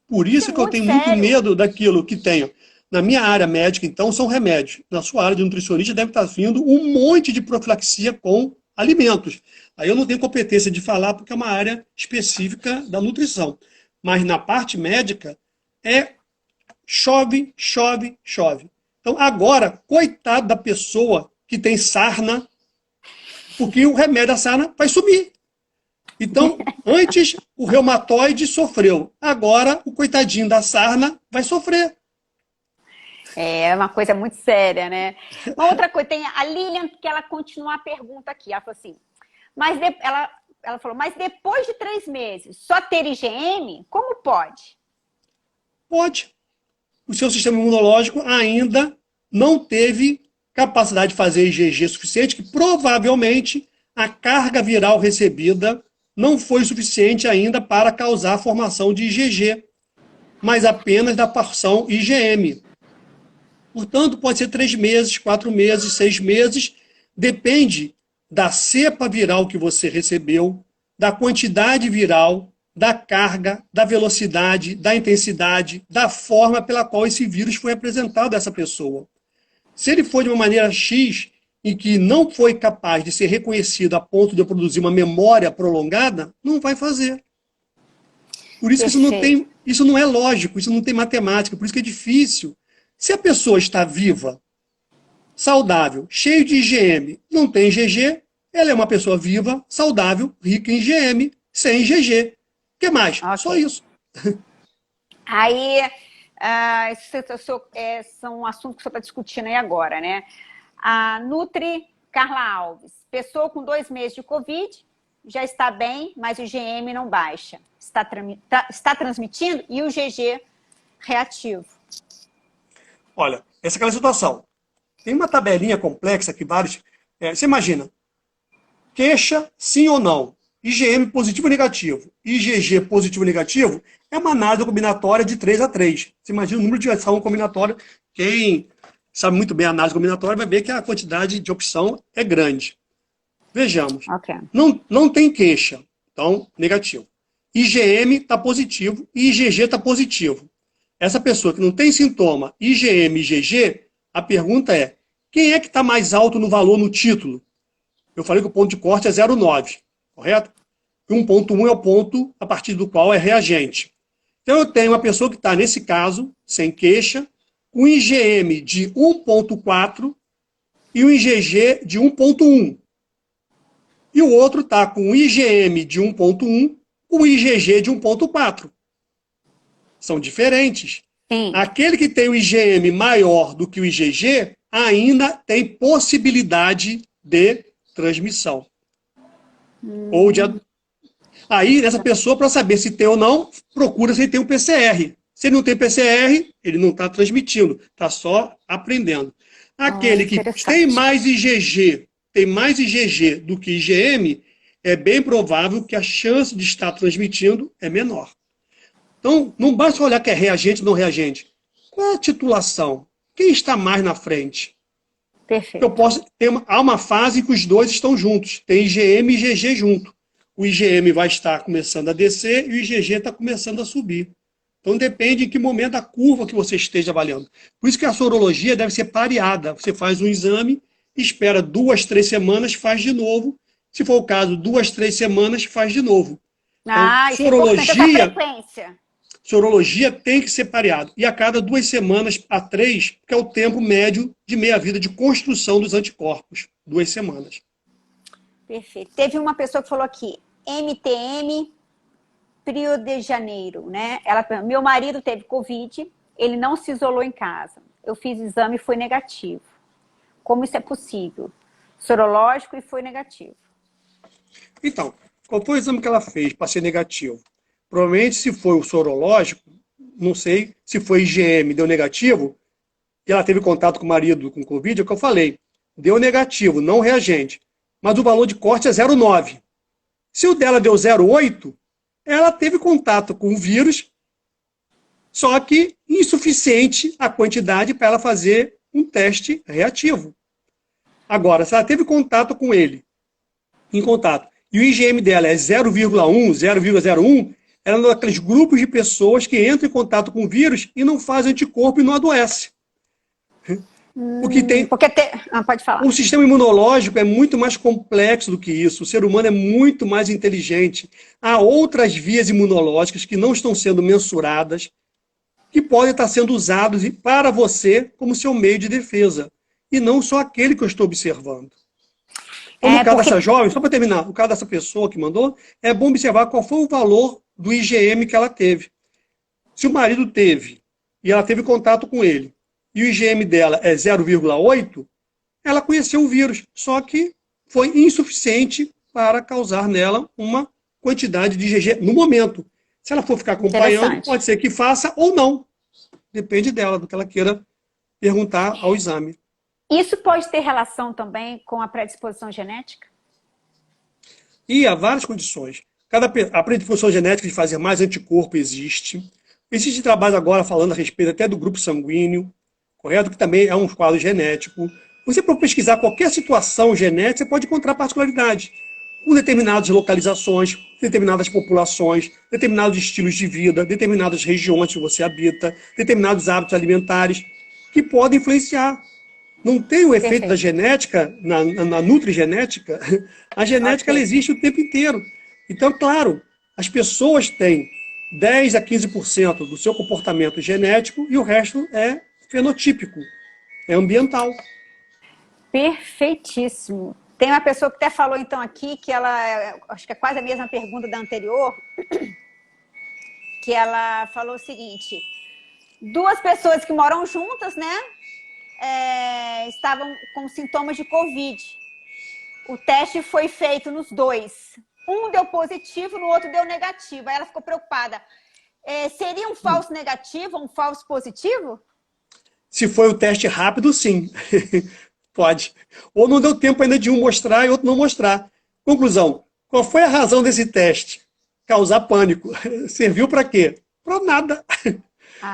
Speaker 2: Por
Speaker 1: Isso é
Speaker 2: isso que eu
Speaker 1: muito
Speaker 2: tenho muito
Speaker 1: sério.
Speaker 2: medo daquilo que tenho. Na minha área médica, então, são remédios. Na sua área de nutricionista deve estar vindo um monte de profilaxia com alimentos. Aí eu não tenho competência de falar porque é uma área específica da nutrição. Mas na parte médica é chove, chove, chove. Então agora, coitado da pessoa que tem sarna, porque o remédio da sarna vai sumir. Então, antes o reumatoide sofreu, agora o coitadinho da sarna vai sofrer.
Speaker 1: É uma coisa muito séria, né? Uma outra coisa, tem a Lilian, que ela continua a pergunta aqui. Ela falou assim, ela falou, mas depois de 3 meses, só ter IgM, como pode?
Speaker 2: Pode. O seu sistema imunológico ainda não teve capacidade de fazer IgG suficiente, que provavelmente a carga viral recebida não foi suficiente ainda para causar a formação de IgG, mas apenas da porção IgM. Portanto, pode ser 3 meses, 4 meses, 6 meses, depende da cepa viral que você recebeu, da quantidade viral, da carga, da velocidade, da intensidade, da forma pela qual esse vírus foi apresentado a essa pessoa. Se ele for de uma maneira X, em que não foi capaz de ser reconhecido a ponto de eu produzir uma memória prolongada, não vai fazer. Por isso que
Speaker 1: Perfeito.
Speaker 2: isso não é lógico, isso não tem matemática, por isso que é difícil. Se a pessoa está viva, saudável, cheio de IgM, não tem IgG, ela é uma pessoa viva, saudável, rica em IgM, sem IgG. O que mais? Só
Speaker 1: Ok.
Speaker 2: isso.
Speaker 1: Aí, são assuntos que você está discutindo aí agora, né? A Nutri Carla Alves. Pessoa com 2 meses de Covid, já está bem, mas o IgM não baixa. Está transmitindo e o GG reativo.
Speaker 2: Olha, essa é aquela situação. Tem uma tabelinha complexa que vários. Você imagina, queixa, sim ou não? IgM positivo ou negativo, IgG positivo ou negativo, é uma análise combinatória de 3 a 3. Você imagina o número de ação combinatória. Quem sabe muito bem a análise combinatória vai ver que a quantidade de opção é grande. Vejamos.
Speaker 1: Ok.
Speaker 2: Não tem queixa, então negativo. IgM está positivo e IgG está positivo. Essa pessoa que não tem sintoma IgM e IgG, a pergunta é, quem é que está mais alto no valor no título? Eu falei que o ponto de corte é 0,9, correto? E 1,1 é o ponto a partir do qual é reagente. Então eu tenho uma pessoa que está, nesse caso, sem queixa, com IgM de 1,4 e um IgG de 1,1. E o outro está com IgM de 1,1 com IgG de 1,4. São diferentes.
Speaker 1: Sim.
Speaker 2: Aquele que tem o IgM maior do que o IgG ainda tem possibilidade de transmissão. Ou de... Aí, essa pessoa, para saber se tem ou não, procura se ele tem um PCR. Se ele não tem PCR, ele não está transmitindo, está só aprendendo. Aquele que tem mais IgG do que IgM, é bem provável que a chance de estar transmitindo é menor. Então, não basta olhar que é reagente ou não reagente. Qual é a titulação? Quem está mais na frente?
Speaker 1: Perfeito.
Speaker 2: Há uma fase em que os dois estão juntos. Tem IgM e IgG junto. O IgM vai estar começando a descer e o IgG está começando a subir. Então depende em que momento da curva que você esteja avaliando. Por isso que a sorologia deve ser pareada. Você faz um exame, espera 2, 3 semanas, faz de novo. Se for o caso, 2, 3 semanas, faz de novo. Então,
Speaker 1: Isso é importante, essa frequência.
Speaker 2: sorologia tem que ser pareado. E a cada 2 semanas a 3, que é o tempo médio de meia-vida de construção dos anticorpos. 2 semanas.
Speaker 1: Perfeito. Teve uma pessoa que falou aqui, MTM, Rio de Janeiro, né? Meu marido teve Covid, ele não se isolou em casa. Eu fiz exame e foi negativo. Como isso é possível? Sorológico e foi negativo.
Speaker 2: Então, qual foi o exame que ela fez para ser negativo? Provavelmente, se foi o sorológico, não sei, se foi IgM deu negativo, e ela teve contato com o marido com Covid, é o que eu falei. Deu negativo, não reagente. Mas o valor de corte é 0,9. Se o dela deu 0,8, ela teve contato com o vírus, só que insuficiente a quantidade para ela fazer um teste reativo. Agora, se ela teve contato com ele, em contato, e o IgM dela é 0,1, 0,01, ela é um daqueles grupos de pessoas que entram em contato com o vírus e não fazem anticorpo e não adoece. Porque
Speaker 1: pode falar.
Speaker 2: O sistema imunológico é muito mais complexo do que isso. O ser humano é muito mais inteligente. Há outras vias imunológicas que não estão sendo mensuradas, que podem estar sendo usados para você como seu meio de defesa. E não só aquele que eu estou observando. Então, no caso dessa jovem, só para terminar, no caso dessa pessoa que mandou, é bom observar qual foi o valor do IgM que ela teve. Se o marido teve, e ela teve contato com ele, e o IgM dela é 0,8, ela conheceu o vírus, só que foi insuficiente para causar nela uma quantidade de IgG no momento. Se ela for ficar acompanhando, pode ser que faça ou não. Depende dela, do que ela queira perguntar ao exame.
Speaker 1: Isso pode ter relação também com a predisposição genética?
Speaker 2: E há várias condições. A predisposição genética de fazer mais anticorpo existe. Existe trabalho agora falando a respeito até do grupo sanguíneo, correto? Que também é um quadro genético. Você, para pesquisar qualquer situação genética, você pode encontrar particularidades com determinadas localizações, determinadas populações, determinados estilos de vida, determinadas regiões que você habita, determinados hábitos alimentares, que podem influenciar. Não tem o efeito da genética, na nutrigenética. A genética ela existe o tempo inteiro. Então, claro, as pessoas têm 10 a 15% do seu comportamento genético e o resto é fenotípico, é ambiental.
Speaker 1: Perfeitíssimo. Tem uma pessoa que até falou então aqui, que ela, acho que é quase a mesma pergunta da anterior, que ela falou o seguinte: duas pessoas que moram juntas, né, estavam com sintomas de Covid. O teste foi feito nos dois. Um deu positivo, no outro deu negativo. Aí ela ficou preocupada. Seria um falso negativo ou um falso positivo?
Speaker 2: Se foi o teste rápido, sim. Pode. Ou não deu tempo ainda de um mostrar e outro não mostrar. Conclusão, qual foi a razão desse teste? Causar pânico. Serviu para quê? Para nada.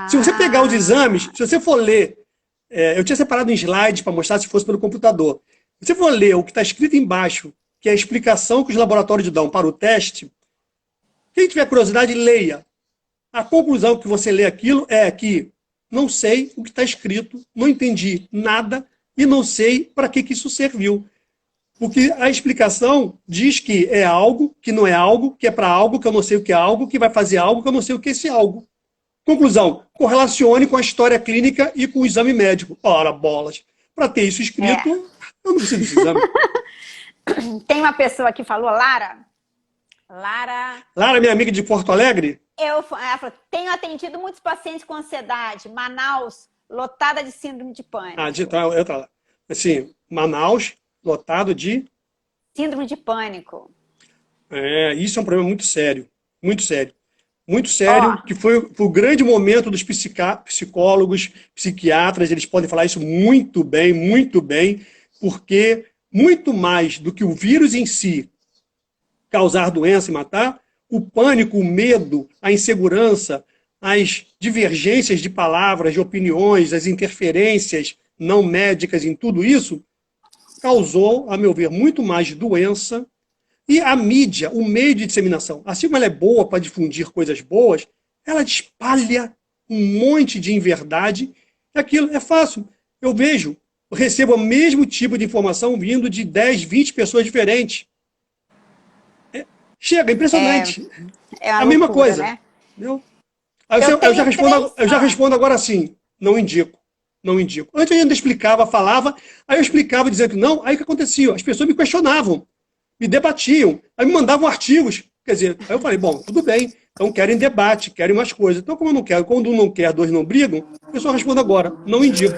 Speaker 2: Se você pegar os exames, se você for ler, eu tinha separado um slide para mostrar se fosse pelo computador. Se você for ler o que está escrito embaixo, que é a explicação que os laboratórios dão para o teste, quem tiver curiosidade, leia. A conclusão que você lê aquilo é que não sei o que está escrito, não entendi nada e não sei para que isso serviu. Porque a explicação diz que é algo, que não é algo, que é para algo, que eu não sei o que é algo, que vai fazer algo, que eu não sei o que é esse algo. Conclusão, correlacione com a história clínica e com o exame médico. Ora, bolas. Para ter isso escrito, eu não preciso desse exame.
Speaker 1: Tem uma pessoa que falou, Lara,
Speaker 2: minha amiga de Porto Alegre?
Speaker 1: Ela falou, tenho atendido muitos pacientes com ansiedade. Manaus, lotada de síndrome de pânico.
Speaker 2: Assim, Manaus, lotado de...
Speaker 1: síndrome de pânico.
Speaker 2: Isso é um problema muito sério. Muito sério. Muito sério, que foi o grande momento dos psicólogos, psiquiatras, eles podem falar isso muito bem, porque muito mais do que o vírus em si causar doença e matar, o pânico, o medo, a insegurança, as divergências de palavras, de opiniões, as interferências não médicas em tudo isso, causou, a meu ver, muito mais doença. E a mídia, o meio de disseminação, assim como ela é boa para difundir coisas boas, ela espalha um monte de inverdade. E aquilo é fácil. Eu recebo o mesmo tipo de informação vindo de 10, 20 pessoas diferentes. Chega, é impressionante. A mesma coisa. Né? Entendeu? Eu já respondo agora assim, não indico. Não indico. Antes eu ainda explicava, falava, aí eu explicava dizendo que não, aí o que acontecia? As pessoas me questionavam, me debatiam, aí me mandavam artigos. Quer dizer, aí eu falei, bom, tudo bem, então querem debate, querem mais coisas. Então, como eu não quero, quando um não quer, dois não brigam, a pessoa responde agora, não indico.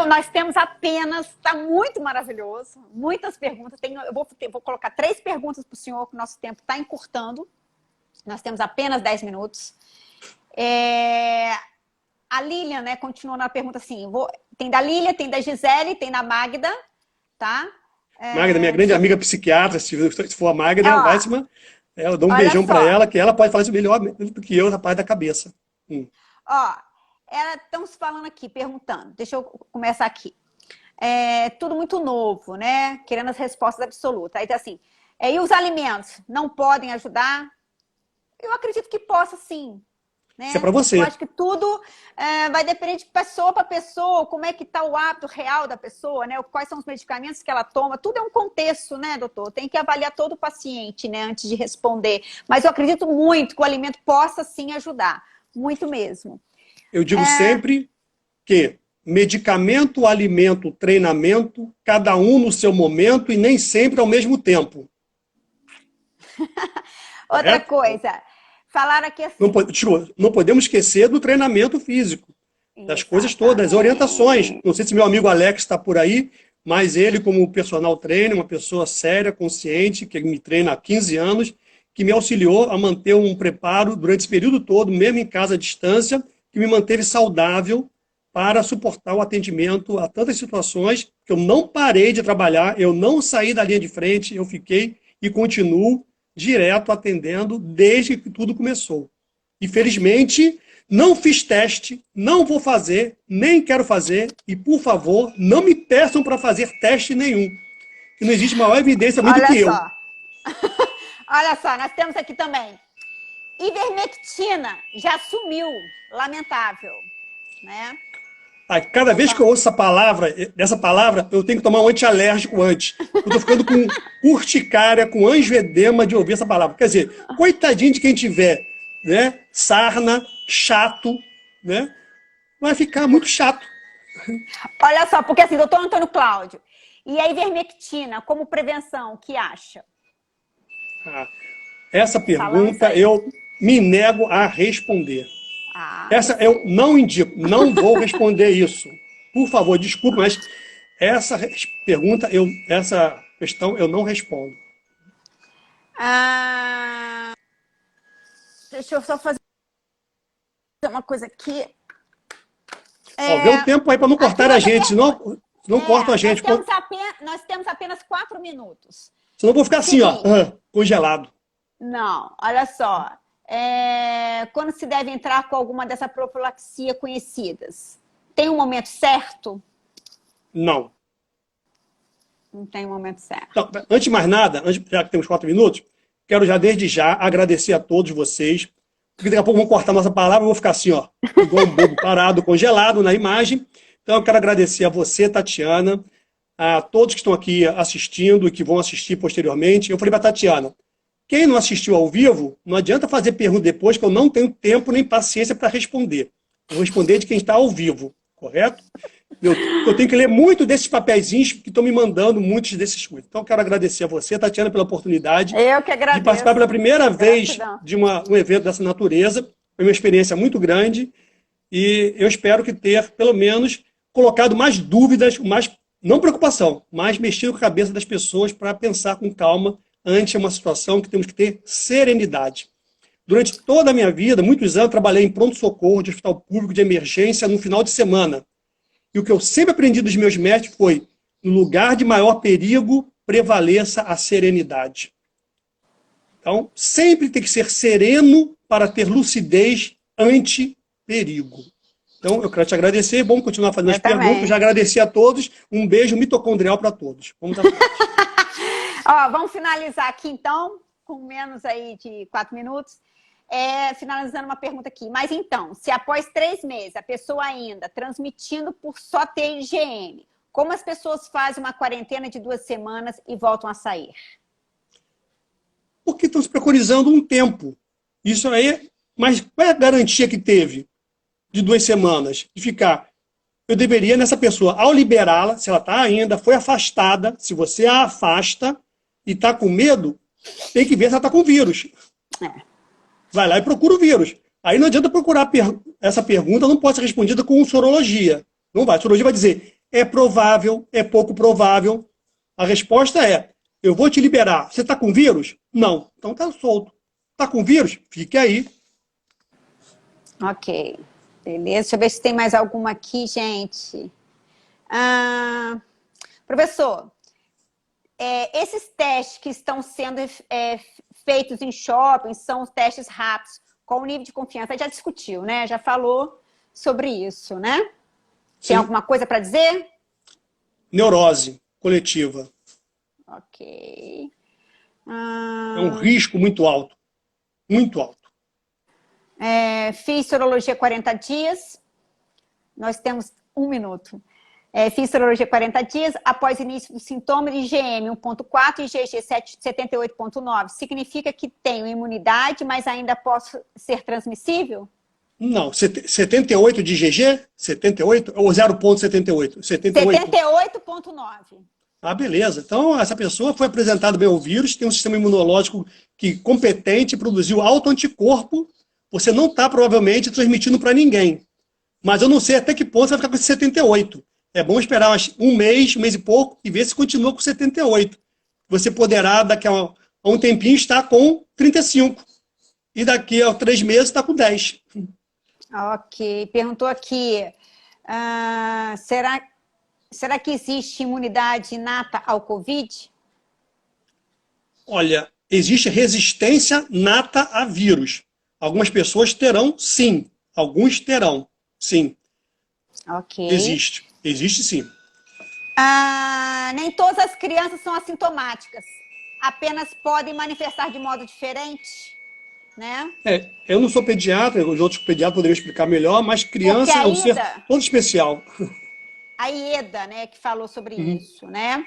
Speaker 1: Nós temos apenas, está muito maravilhoso, muitas perguntas. Eu vou colocar 3 perguntas para o senhor, que o nosso tempo está encurtando. Nós temos apenas 10 minutos. A Lilian, né, continua na pergunta assim, tem da Lilian, tem da Gisele, tem da Magda, tá?
Speaker 2: Magda, minha grande amiga psiquiatra, se for a Magda,
Speaker 1: Ó,
Speaker 2: Weissman, eu dou um
Speaker 1: olha
Speaker 2: beijão para
Speaker 1: só,
Speaker 2: ela, que ela pode falar isso melhor do que eu, na parte da cabeça.
Speaker 1: ó, estão se falando aqui, perguntando, deixa eu começar aqui. Tudo muito novo, né? Querendo as respostas absolutas. Aí tá assim, e os alimentos não podem ajudar? Eu acredito que possa sim, né?
Speaker 2: Isso é para você.
Speaker 1: Eu acho que tudo vai depender de pessoa para pessoa, como é que está o hábito real da pessoa, né? Quais são os medicamentos que ela toma, tudo é um contexto, né, doutor? Tem que avaliar todo o paciente, né, antes de responder. Mas eu acredito muito que o alimento possa sim ajudar, muito mesmo.
Speaker 2: Eu digo sempre que medicamento, alimento, treinamento, cada um no seu momento e nem sempre ao mesmo tempo.
Speaker 1: Outra coisa, falaram aqui assim...
Speaker 2: Não podemos esquecer do treinamento físico, das coisas todas, das orientações. Não sei se meu amigo Alex está por aí, mas ele, como personal trainer, uma pessoa séria, consciente, que me treina há 15 anos, que me auxiliou a manter um preparo durante esse período todo, mesmo em casa à distância, que me manteve saudável para suportar o atendimento a tantas situações que eu não parei de trabalhar, eu não saí da linha de frente, eu fiquei e continuo direto atendendo desde que tudo começou. E felizmente não fiz teste, não vou fazer, nem quero fazer, e por favor, não me peçam para fazer teste nenhum, que não existe maior evidência do que eu.
Speaker 1: Olha só, nós temos aqui também ivermectina, já sumiu, lamentável, né?
Speaker 2: Cada vez que eu ouço essa palavra, eu tenho que tomar um antialérgico antes. Eu estou ficando com urticária, com angioedema de ouvir essa palavra. Quer dizer, coitadinho de quem tiver, né, sarna, chato, né, vai ficar muito chato.
Speaker 1: Olha só, porque assim, doutor Antônio Cláudio, e a ivermectina como prevenção, o que acha?
Speaker 2: Essa pergunta eu me nego a responder. Essa eu não indico, não vou responder isso. Por favor, desculpe, mas essa pergunta, essa questão eu não respondo.
Speaker 1: Deixa eu só fazer uma coisa aqui.
Speaker 2: Vê o tempo aí para não cortar a gente, senão cortam a gente.
Speaker 1: Nós temos apenas 4 minutos.
Speaker 2: Senão eu vou ficar assim, congelado.
Speaker 1: Não, olha só. Quando se deve entrar com alguma dessa profilaxia conhecidas? Tem um momento certo?
Speaker 2: Não.
Speaker 1: Não tem um momento certo.
Speaker 2: Então, antes de mais nada, já que temos 4 minutos, quero já desde já agradecer a todos vocês, porque daqui a pouco vão cortar nossa palavra, eu vou ficar assim, igual um bobo parado, congelado na imagem. Então eu quero agradecer a você, Tatiana, a todos que estão aqui assistindo e que vão assistir posteriormente. Eu falei para a Tatiana, quem não assistiu ao vivo, não adianta fazer pergunta depois, que eu não tenho tempo nem paciência para responder. Eu vou responder de quem está ao vivo, correto? Eu tenho que ler muito desses papeizinhos que estão me mandando, muitos desses coisas. Então, eu quero agradecer a você, Tatiana, pela oportunidade de participar pela primeira vez de um evento dessa natureza. Foi uma experiência muito grande e eu espero que ter, pelo menos, colocado mais dúvidas, mais, não preocupação, mas mexido com a cabeça das pessoas para pensar com calma ante uma situação que temos que ter serenidade. Durante toda a minha vida, muitos anos, trabalhei em pronto-socorro de hospital público de emergência no final de semana. E o que eu sempre aprendi dos meus mestres foi, no lugar de maior perigo, prevaleça a serenidade. Então, sempre tem que ser sereno para ter lucidez ante perigo. Então, eu quero te agradecer, vamos continuar fazendo as perguntas. Já agradeci a todos, um beijo mitocondrial para todos. Vamos
Speaker 1: vamos finalizar aqui, então, com menos aí de 4 minutos. Finalizando uma pergunta aqui. Mas então, se após 3 meses a pessoa ainda transmitindo por só ter IgM, como as pessoas fazem uma quarentena de 2 semanas e voltam a sair?
Speaker 2: Porque estão se preconizando um tempo. Isso aí, mas qual é a garantia que teve de 2 semanas? De ficar. Eu deveria, nessa pessoa, ao liberá-la, se ela está ainda, foi afastada, se você a afasta e está com medo, tem que ver se ela está com vírus. Vai lá e procura o vírus. Aí não adianta procurar essa pergunta, não pode ser respondida com sorologia. Não vai. A sorologia vai dizer, é provável, é pouco provável. A resposta é, eu vou te liberar. Você está com vírus? Não. Então está solto. Está com vírus? Fique aí.
Speaker 1: Ok. Beleza, deixa eu ver se tem mais alguma aqui, gente. Professor, esses testes que estão sendo feitos em shopping são os testes rápidos, qual o nível de confiança? Já discutiu, né? Já falou sobre isso, né?
Speaker 2: Sim.
Speaker 1: Tem alguma coisa para dizer?
Speaker 2: Neurose coletiva.
Speaker 1: Ok.
Speaker 2: É um risco muito alto. Muito alto.
Speaker 1: Fiz sorologia 40 dias. Nós temos 1 minuto. Fiz sorologia 40 dias. Após início do sintoma de IgM 1.4 e IgG 78.9. Significa que tenho imunidade, mas ainda posso ser transmissível?
Speaker 2: Não. 78 de IgG? 78? Ou 0,78?
Speaker 1: 78.9.
Speaker 2: Ah, beleza. Então, essa pessoa foi apresentada bem ao vírus, tem um sistema imunológico competente, produziu autoanticorpo. Você não está, provavelmente, transmitindo para ninguém. Mas eu não sei até que ponto você vai ficar com esse 78. É bom esperar um mês e pouco, e ver se continua com 78. Você poderá, daqui a um tempinho, estar com 35. E daqui a 3 meses, está com 10.
Speaker 1: Ok. Perguntou aqui, será que existe imunidade inata ao Covid?
Speaker 2: Olha, existe resistência nata a vírus. Algumas pessoas terão, sim. Alguns terão, sim.
Speaker 1: Ok.
Speaker 2: Existe sim.
Speaker 1: Nem todas as crianças são assintomáticas. Apenas podem manifestar de modo diferente, né?
Speaker 2: Eu não sou pediatra, os outros pediatras poderiam explicar melhor, mas criança é um ser todo especial.
Speaker 1: A Ieda, né, que falou sobre isso, né?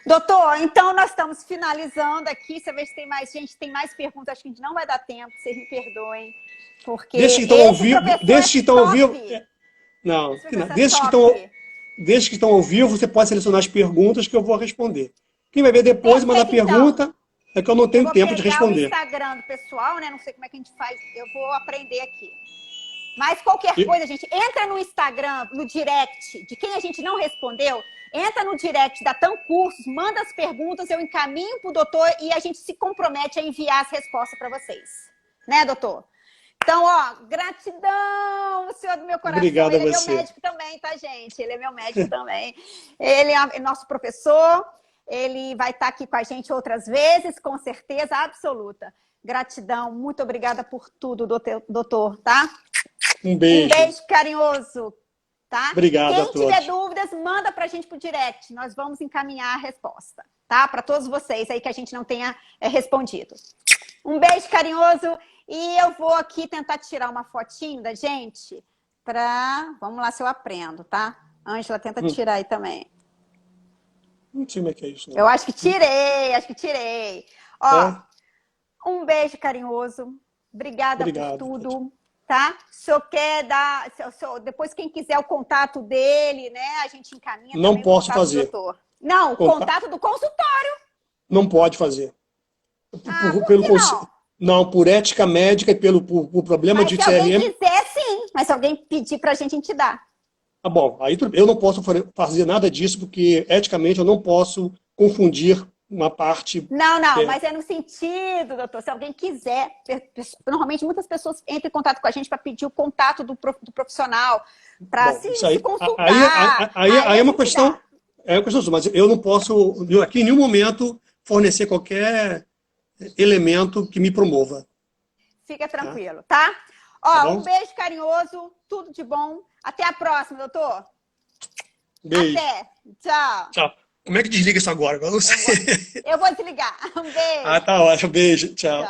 Speaker 1: Doutor, então nós estamos finalizando aqui. Você vê se tem mais gente, tem mais perguntas, acho que a gente não vai dar tempo, vocês me perdoem. Porque
Speaker 2: Desde que estão ao vivo. Desde que estão ao vivo. Não, desde que estão ao vivo, você pode selecionar as perguntas que eu vou responder. Quem vai ver depois e mandar pergunta, é que eu não tenho tempo de responder.
Speaker 1: Eu vou pegar o Instagram do pessoal, né? Não sei como é que a gente faz, eu vou aprender aqui. Mas qualquer coisa, gente, entra no Instagram, no direct, de quem a gente não respondeu, entra no direct da TAM Cursos, manda as perguntas, eu encaminho para o doutor e a gente se compromete a enviar as respostas para vocês. Né, doutor? Então, gratidão, o senhor do meu coração.
Speaker 2: Obrigado
Speaker 1: Ele
Speaker 2: a você.
Speaker 1: É meu médico também, tá, gente? Ele é meu médico também. Ele é nosso professor, ele vai estar aqui com a gente outras vezes, com certeza absoluta. Gratidão, muito obrigada por tudo, doutor, tá?
Speaker 2: Um beijo.
Speaker 1: Um beijo carinhoso, tá?
Speaker 2: Obrigado a todos.
Speaker 1: Quem tiver dúvidas, manda pra gente pro direct. Nós vamos encaminhar a resposta, tá? Para todos vocês aí que a gente não tenha respondido. Um beijo carinhoso e eu vou aqui tentar tirar uma fotinho da gente pra... Vamos lá se eu aprendo, tá? Ângela, tenta tirar aí também.
Speaker 2: Não sei como é que é isso. Não.
Speaker 1: Eu acho que tirei. Um beijo carinhoso. Obrigada por tudo. Gente. Tá? O senhor quer dar... Depois, quem quiser o contato dele, né? A gente encaminha.
Speaker 2: Não posso fazer.
Speaker 1: Não, o contato do consultório.
Speaker 2: Não pode fazer. Não, por ética médica e por problema de CRM.
Speaker 1: Se alguém quiser, sim. Mas se alguém pedir pra gente dá.
Speaker 2: Tá bom. Aí eu não posso fazer nada disso, porque eticamente eu não posso confundir uma parte...
Speaker 1: Não, mas é no sentido, doutor, se alguém quiser, normalmente muitas pessoas entram em contato com a gente para pedir o contato do profissional, para se consultar.
Speaker 2: Aí é uma questão, mas eu não posso, aqui em nenhum momento, fornecer qualquer elemento que me promova.
Speaker 1: Fica tranquilo, tá? Um beijo carinhoso, tudo de bom. Até a próxima, doutor.
Speaker 2: Beijo.
Speaker 1: Até. Tchau.
Speaker 2: Tchau. Como é que desliga isso agora? Eu não sei.
Speaker 1: Eu vou desligar. Um beijo.
Speaker 2: Tá ótimo. Beijo. Tchau.